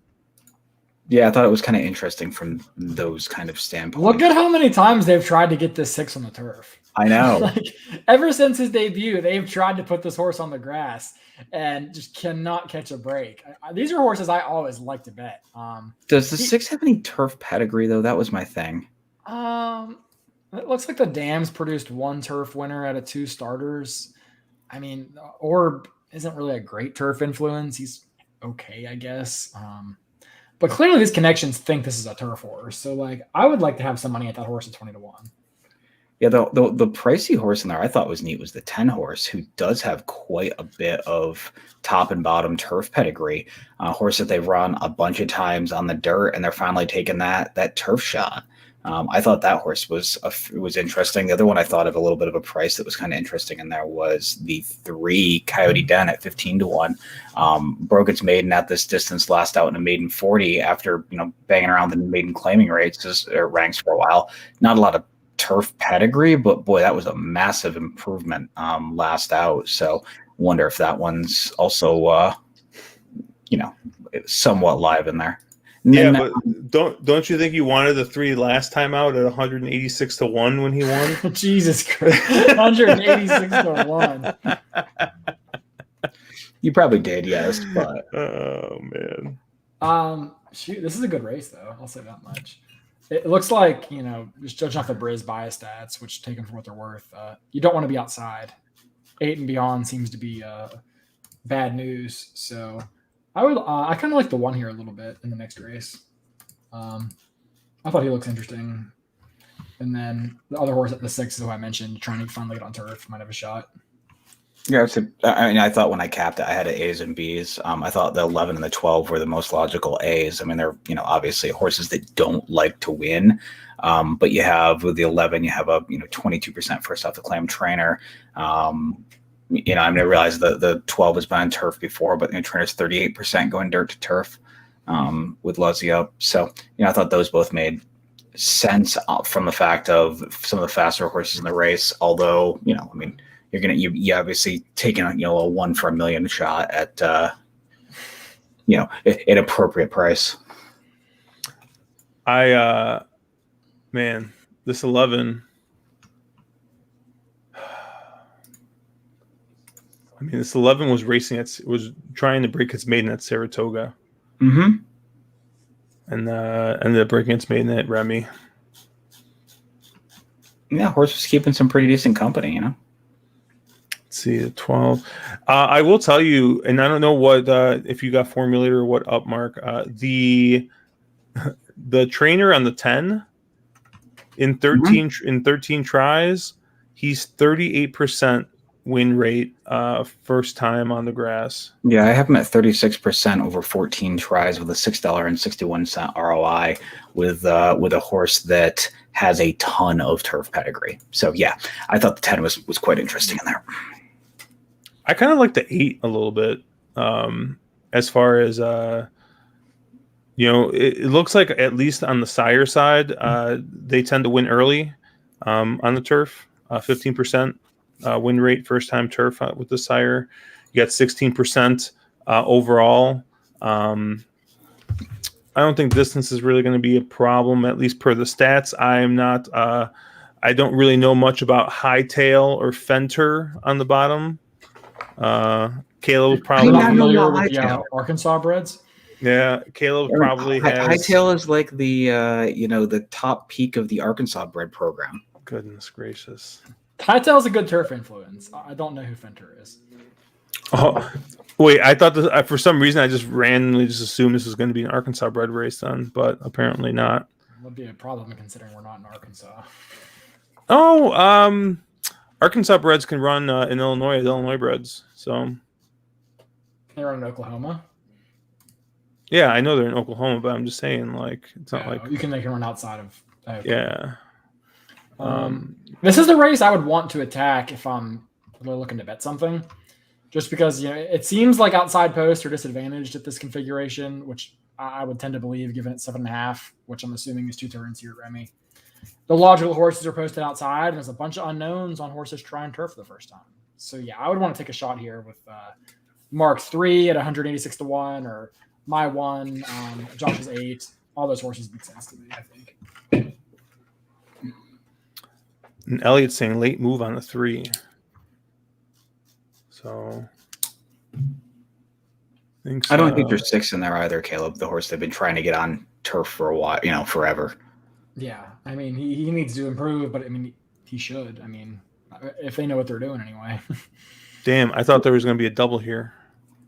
Yeah, I thought it was kind of interesting from those kind of standpoints. Look at how many times they've tried to get this 6 on the turf. I know. Like, ever since his debut, they've tried to put this horse on the grass and just cannot catch a break. These are horses I always like to bet. Does the 6 have any turf pedigree, though? That was my thing. It looks like the Dams produced 1 turf winner out of 2 starters. I mean, Orb isn't really a great turf influence. He's okay, I guess. But clearly these connections think this is a turf horse. So, I would like to have some money at that horse at 20-1. Yeah, the pricey horse in there I thought was neat was the 10 horse, who does have quite a bit of top and bottom turf pedigree. A horse that they've run a bunch of times on the dirt, and they're finally taking that turf shot. I thought that horse was interesting. The other one I thought of a little bit of a price that was kind of interesting in there was the 3 Coyote Den at 15-1. Broke its maiden at this distance, last out in a maiden 40 after banging around the maiden claiming ranks for a while. Not a lot of turf pedigree, but boy, that was a massive improvement last out. So wonder if that one's also somewhat live in there. Yeah, but don't you think you wanted the 3 last time out at 186-1 when he won? Jesus Christ, 186-1. You probably did, yes, but oh man. Shoot, this is a good race though. I'll say that much. It looks like, just judging off the Briz bias stats, which take them for what they're worth, you don't want to be outside. 8 and beyond seems to be bad news. So I kind of like the 1 here a little bit in the next race. I thought he looks interesting. And then the other horse at the 6 is who I mentioned, trying to finally get on turf, might have a shot. Yeah, I thought when I capped it, I had A's and B's. I thought the 11 and the 12 were the most logical A's. I mean, they're obviously horses that don't like to win, but you have with the 11, you have a 22% first off the claim trainer. I realize the 12 has been on turf before, but the trainer's 38% going dirt to turf with Luzzy up. So I thought those both made sense from the fact of some of the faster horses in the race. Although you obviously taking a 1 for $1 million shot at an appropriate price. This 11. This 11 was was trying to break its maiden at Saratoga. Mm-hmm. And ended up breaking its maiden at Remmy. Yeah, horse was keeping some pretty decent company, Let's see, the 12. I will tell you, and I don't know what if you got formulated or what up, Mark. The trainer on the 10 in 13 tries, he's 38% win rate first time on the grass. Yeah, I have him at 36% over 14 tries with a $6.61 ROI with a horse that has a ton of turf pedigree. So yeah, I thought the 10 was quite interesting in there. I kind of like the 8 a little bit, as far as it looks like at least on the sire side, they tend to win early. on the turf, 15% win rate first time turf with the sire. You got 16% overall. I don't think distance is really going to be a problem, at least per the stats. I don't really know much about Hightail or Fenter on the bottom. Caleb probably not know familiar about with the Hightail. Arkansas Breds. Yeah, Caleb probably has. Hightail is like the the top peak of the Arkansas bred program. Goodness gracious. Hightail's a good turf influence. I don't know who Fenter is. Oh, wait, I thought this, for some reason I just randomly assumed this was going to be an Arkansas bred race then, but apparently not. It would be a problem considering we're not in Arkansas. Oh, Arkansas breds can run in Illinois as Illinois breds. So They run in Oklahoma. yeah, I know they're in Oklahoma, but I'm just saying, like, it's not like they can run outside of. Okay. Yeah. This is the race I would want to attack if I'm really looking to bet something, just because it seems like outside posts are disadvantaged at this configuration, which I would tend to believe, given it's 7.5, which I'm assuming is 2 turns here at Remmy. The logical horses are posted outside, and there's a bunch of unknowns on horses trying turf for the first time. So yeah, I would want to take a shot here with Mark 3 at 186 to 1, or my 1, Josh's 8. All those horses make sense to me, I think. And Elliot's saying late move on the 3. So I don't think there's 6 in there either, Caleb. The horse they've been trying to get on turf for a while, forever. Yeah, I mean, he needs to improve, but I mean, he should. I mean, if they know what they're doing anyway. Damn, I thought there was going to be a double here.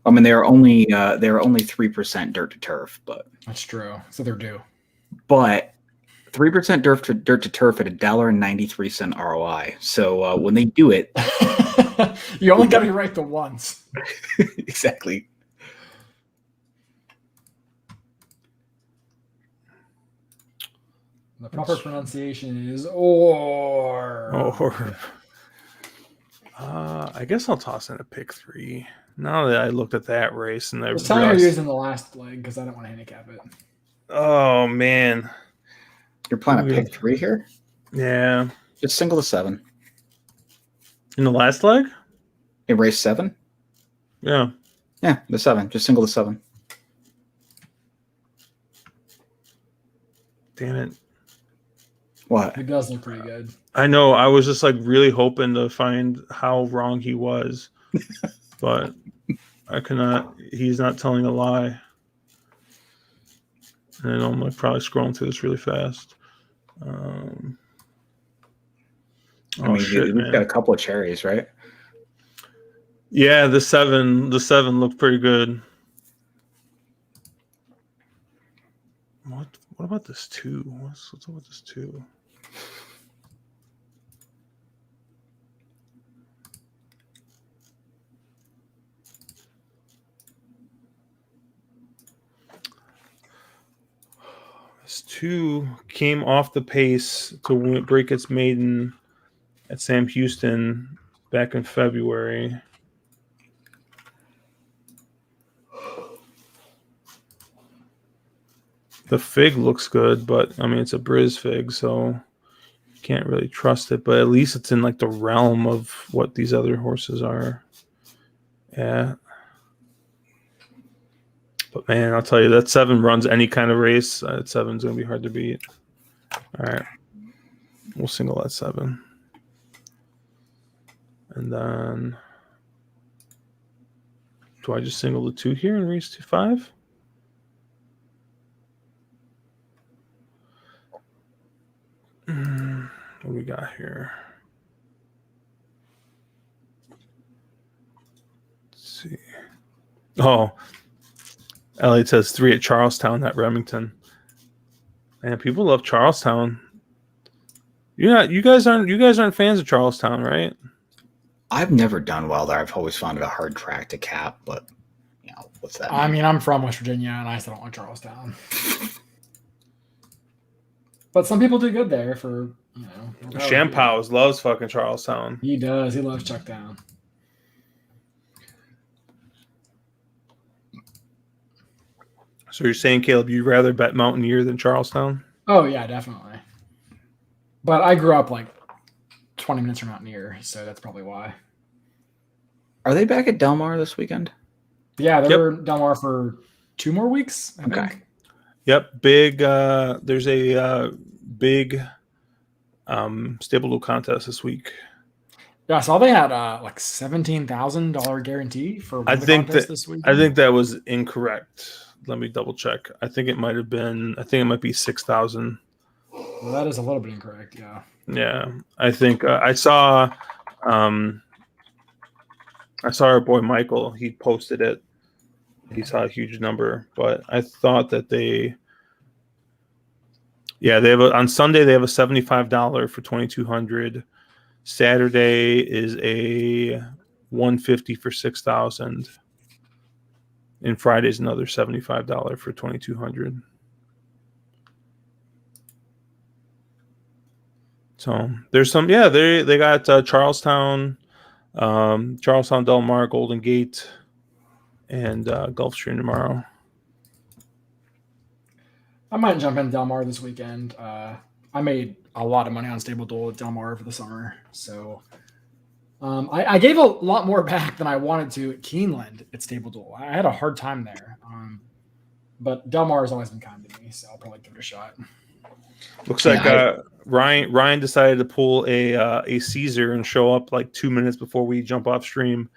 I mean, they're only 3% dirt to turf, but that's true. So they're due. But 3% dirt to turf at $1.93 ROI. So when they do it, you only got to be right the once. Exactly. The proper pronunciation is or. I guess I'll toss in a pick 3. Now that I looked at that race and I was telling you using the last leg because I don't want to handicap it. Oh man, you're playing a pick 3 here? Yeah, just single to 7 in the last leg. In race 7. Yeah, the 7. Just single to 7. Damn it. What? It does look pretty good. I know. I was just like really hoping to find how wrong he was, but I cannot. He's not telling a lie. And I'm like probably scrolling through this really fast. We've got a couple of cherries, right? Yeah, the 7 looked pretty good. What about this 2? What's up with this 2? This 2 came off the pace to break its maiden at Sam Houston back in February. The fig looks good, but I mean it's a Briz fig, so you can't really trust it. But at least it's in like the realm of what these other horses are. Yeah. But man, I'll tell you, that 7 runs any kind of race. That 7's gonna be hard to beat. All right, we'll single that 7, and then do I just single the 2 here and race to 5? What do we got here? Let's see. Oh. Elliot says 3 at Charlestown, not Remington. Man, people love Charlestown. You guys aren't fans of Charlestown, right? I've never done well there. I've always found it a hard track to cap, but what's that? I mean, I'm from West Virginia, and I still don't like Charlestown. But some people do good there for Shampows loves fucking Charlestown. He does. He loves Chucktown. So you're saying, Caleb, you'd rather bet Mountaineer than Charlestown? Oh yeah, definitely. But I grew up like 20 minutes from Mountaineer, so that's probably why. Are they back at Del Mar this weekend? Yeah, they're Del Mar for 2 more weeks, I think. Yep, big. There's a big StableDuel contest this week. Yeah, I saw they had like $17,000 guarantee for one of the contests this week. I think that was incorrect. Let me double check. I think it might have been. I think it might be 6,000. Well, that is a little bit incorrect. Yeah. Yeah, I think I saw. I saw our boy Michael. He posted it. He saw a huge number, but I thought that they. Yeah, they have on Sunday they have a $75 for 2,200. Saturday is a $150 for 6,000. And Friday's another $75 for 2,200. So there's some, they got Charlestown, Del Mar, Golden Gate, and Gulfstream tomorrow. I might jump in Del Mar this weekend. I made a lot of money on StableDuel at Del Mar for the summer, so I gave a lot more back than I wanted to at Keeneland at StableDuel. I had a hard time there, but Del Mar has always been kind to me, so I'll probably give it a shot. Looks like Ryan decided to pull a Caesar and show up like 2 minutes before we jump off stream.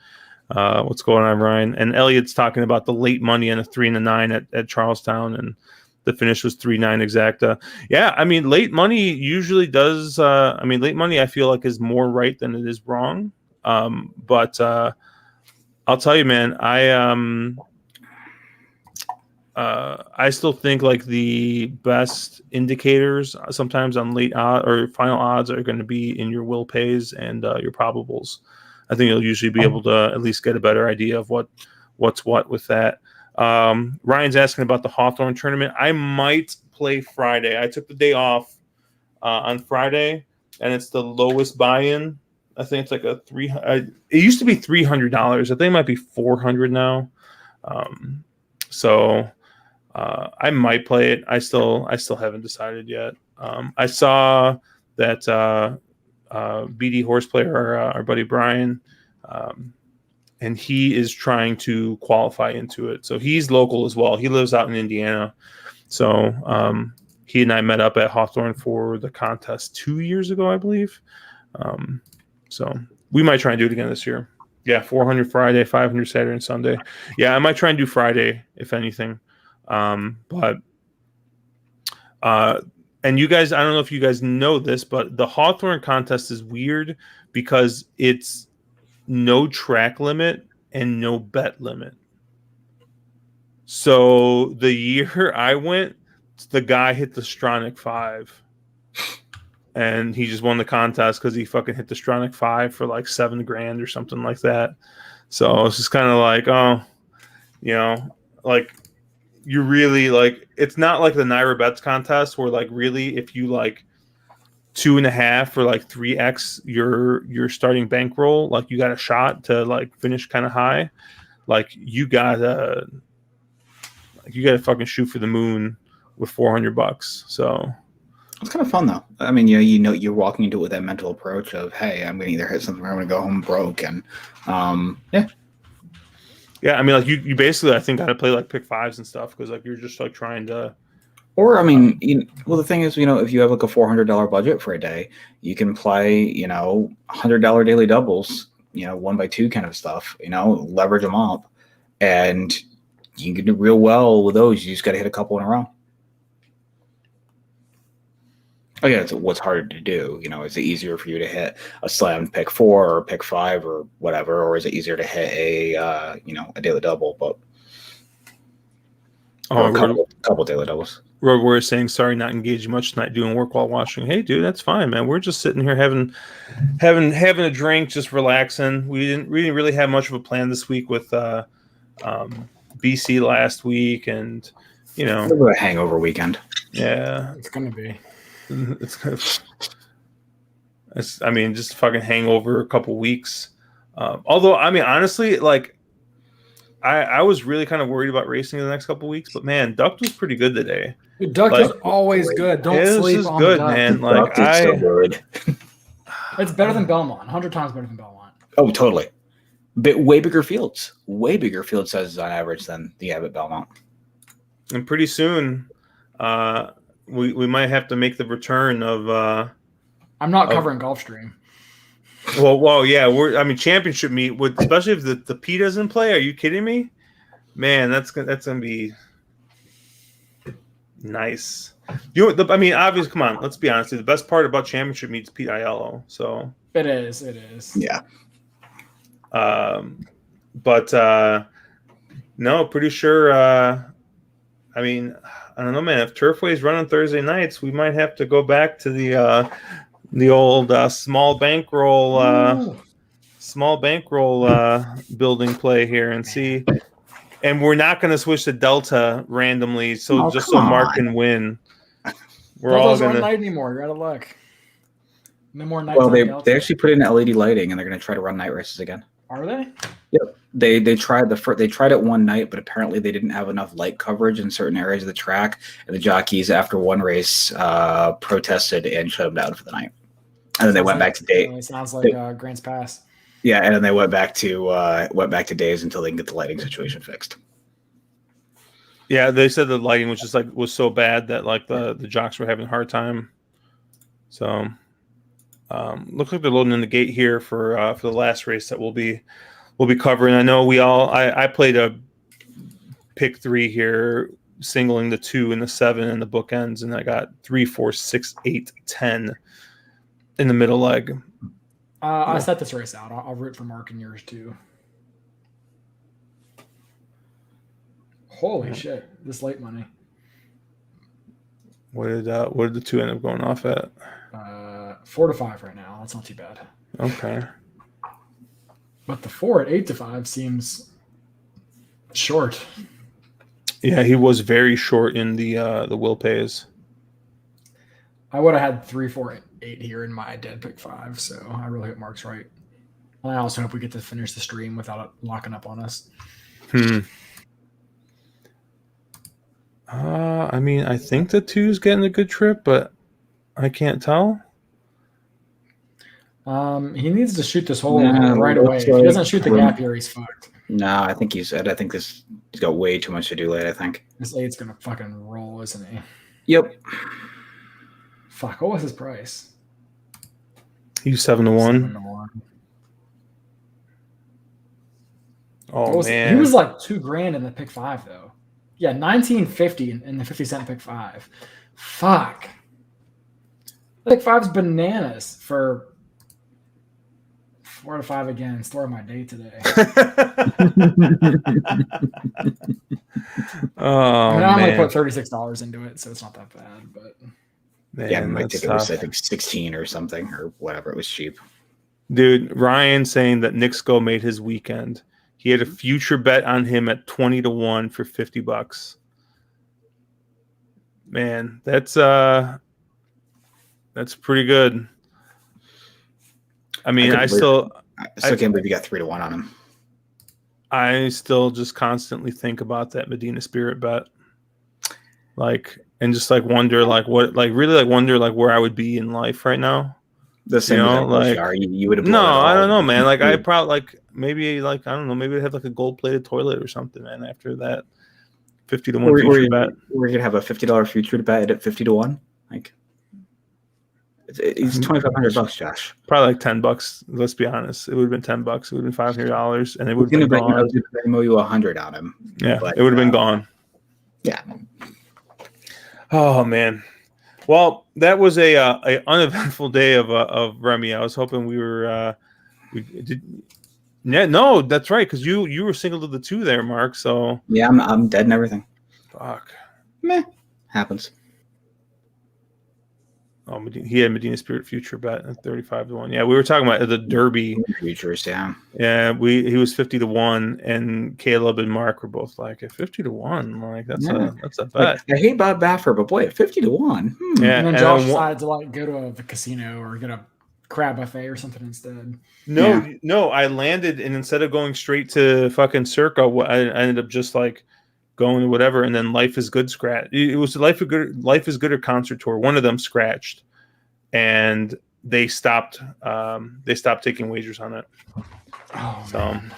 What's going on, Ryan? And Elliot's talking about the late money and a 3 and a 9 at Charlestown, and the finish was 3-9 exacta. Yeah, I mean, late money usually does. Late money I feel like is more right than it is wrong. But I'll tell you, man, I still think like the best indicators sometimes on late odd or final odds are going to be in your will pays and your probables. I think you'll usually be able to at least get a better idea of what's what with that. Ryan's asking about the Hawthorne tournament. I might play Friday. I took the day off on Friday, and it's the lowest buy-in. I think it's like it used to be $300. I think it might be $400 now. So I might play it. I still haven't decided yet. I saw that BD horse player, our buddy Brian, and he is trying to qualify into it. So he's local as well. He lives out in Indiana. So he and I met up at Hawthorne for the contest 2 years ago, I believe. So we might try and do it again this year. Yeah, 400 Friday, 500 Saturday and Sunday. Yeah, I might try and do Friday, if anything. And you guys, I don't know if you guys know this, but the Hawthorne contest is weird because it's no track limit and no bet limit. So the year I went, the guy hit the Stronach 5. And he just won the contest because he fucking hit the Stronach 5 for like $7,000 or something like that. So it's just kind of like, like you really like, it's not like the Naira Bets contest where like really if you like 2.5 or like 3x your starting bankroll, like you got a shot to like finish kind of high. Like you gotta fucking shoot for the moon with $400. So it's kind of fun though. I mean, you're walking into it with that mental approach of, hey, I'm gonna either hit something or I'm gonna go home broke, and yeah. I mean, like you basically, I think, got to play like pick fives and stuff because like you're just like trying to. Or I mean, well, the thing is, if you have like a $400 budget for a day, you can play, $100 daily doubles, 1x2 kind of stuff, leverage them up, and you can do real well with those. You just got to hit a couple in a row. Oh yeah, it's what's harder to do. Is it easier for you to hit a slam pick 4 or pick 5 or whatever, or is it easier to hit a daily double? But a couple daily doubles. Road Warrior saying sorry, not engaging much tonight, doing work while watching. Hey, dude, that's fine, man. We're just sitting here having a drink, just relaxing. We didn't really have much of a plan this week with BC last week, and a little bit of a hangover weekend. Yeah, it's gonna be. It's kind of. Just fucking hangover a couple weeks. Although, I mean, honestly, like. I was really kind of worried about racing in the next couple of weeks, but man, Duck was pretty good today. Duck is always good. Don't sleep on good, Duck. man. Like so good. It's better than Belmont. 100 times better than Belmont. Oh, totally. Way bigger fields. Way bigger field sizes on average than the Abbott Belmont. And pretty soon, we might have to make the return of. I'm not covering Gulfstream. Well, yeah. Championship meet with, especially if the P doesn't play. Are you kidding me? Man, that's gonna be nice. Obviously, come on. Let's be honest. The best part about championship meet is Pete Aiello. So it is. Yeah. No, pretty sure. I don't know, man. If Turfway's running Thursday nights, we might have to go back to the old small bankroll building play here and see. And we're not going to switch to Delta randomly, so Mark can win. We're all going to night anymore. You're out of luck. No more nights. Well, they actually put in LED lighting, and they're going to try to run night races again. Are they? Yep. They tried it one night, but apparently they didn't have enough light coverage in certain areas of the track, and the jockeys after one race protested and shut them down for the night. And then they went back to days. It sounds like Grants Pass. Yeah, and then they went back to days until they can get the lighting situation fixed. Yeah, they said the lighting was so bad that the jocks were having a hard time. So looks like they're loading in the gate here for the last race that we'll be covering. I know I played a pick 3 here, singling the 2 and the 7 and the bookends, and I got 3, 4, 6, 8, 10 in the middle leg. I set this race out. I'll root for Mark and yours too. Holy shit! This late money. What did the 2 end up going off at? 4 to 5 right now. That's not too bad. Okay. But the 4 at 8 to 5 seems short. Yeah, he was very short in the will pays. I would have had 3, 4, 8 here in my dead pick 5, so I really hope Mark's right. And I also hope we get to finish the stream without it locking up on us. I think the 2's getting a good trip, but I can't tell. He needs to shoot this hole right away. If he doesn't shoot the gap here, he's fucked. No, I think he's got way too much to do late, I think. This 8's gonna fucking roll, isn't he? Yep. Fuck, what was his price? He's 7 to 1. 7 to 1. Oh man, he was like $2,000 in the pick 5 though. Yeah, $19.50 in the 50-cent pick 5. Fuck. Pick 5's bananas for 4 to 5 again. Story of my day today. I'm only put $36 into it, so it's not that bad. But man, my ticket was I think 16 or something or whatever. It was cheap. Dude, Ryan saying that Nick Sko made his weekend. He had a future bet on him at 20 to 1 for $50. Man, that's pretty good. I still can't believe you got 3 to 1 on him. I still just constantly think about that Medina Spirit bet. And just wonder wonder where I would be in life right now. The same you would have. No, I don't know, man. I probably maybe I don't know, maybe I'd have a gold-plated toilet or something, man. After that 50 to 1 future bet, we're gonna have a $50 future bet at 50 to 1. It's $2,500, Josh. Probably $10. Let's be honest. It would have been $10. It would have been $500, and it would have been gone. I was going to you 100 on him. Yeah, it would have been gone. Yeah. Oh man. Well, that was a uneventful day of Remy. I was hoping we were. No, that's right, because you were single to the 2 there, Mark. So yeah, I'm dead and everything. Fuck. Meh. Happens. Oh, he had Medina Spirit future bet at 35 to 1. Yeah, we were talking about the Derby futures. Yeah. Yeah, he was 50 to 1, and Caleb and Mark were both at 50 to 1. That's a bet. I hate Bob Baffer, but boy, at 50 to 1. Yeah, and then Josh decides to go to the casino or get a crab buffet or something instead. No, I landed, and instead of going straight to fucking Circa, I ended up just going to whatever, and then Life is Good scratch. It was Life is Good or Concert Tour. One of them scratched, and they stopped taking wagers on it. Oh, So man.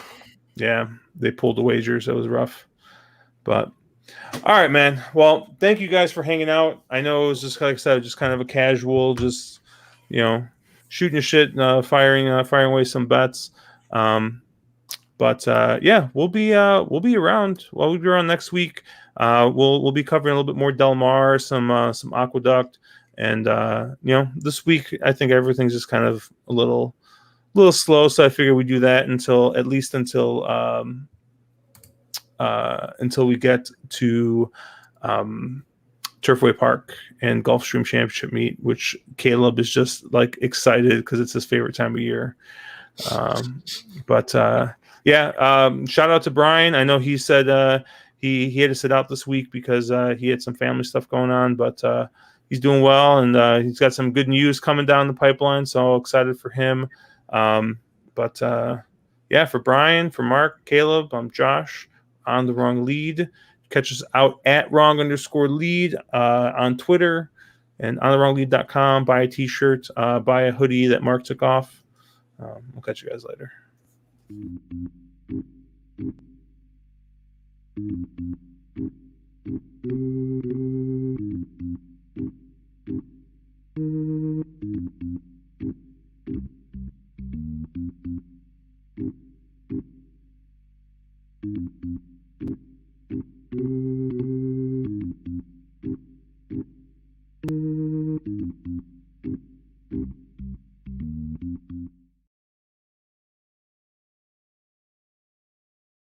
yeah, they pulled the wagers. It was rough, but all right, man. Well, thank you guys for hanging out. I know it was just, like I said, just kind of a casual, just, shooting your shit, firing away some bets. But yeah, we'll be around. Well, we'll be around next week. We'll be covering a little bit more Del Mar, some Aqueduct, and this week I think everything's just kind of a little slow. So I figure we do that until we get to Turfway Park and Gulfstream Championship meet, which Caleb is just like excited because it's his favorite time of year. But shout out to Brian. I know he said he had to sit out this week because he had some family stuff going on, but he's doing well, and he's got some good news coming down the pipeline. So excited for him. For Brian, for Mark, Caleb, I'm Josh on the wrong lead. Catch us out at wrong_lead on Twitter and ontherwronglead.com. Buy a t-shirt, buy a hoodie that Mark took off. We'll catch you guys later.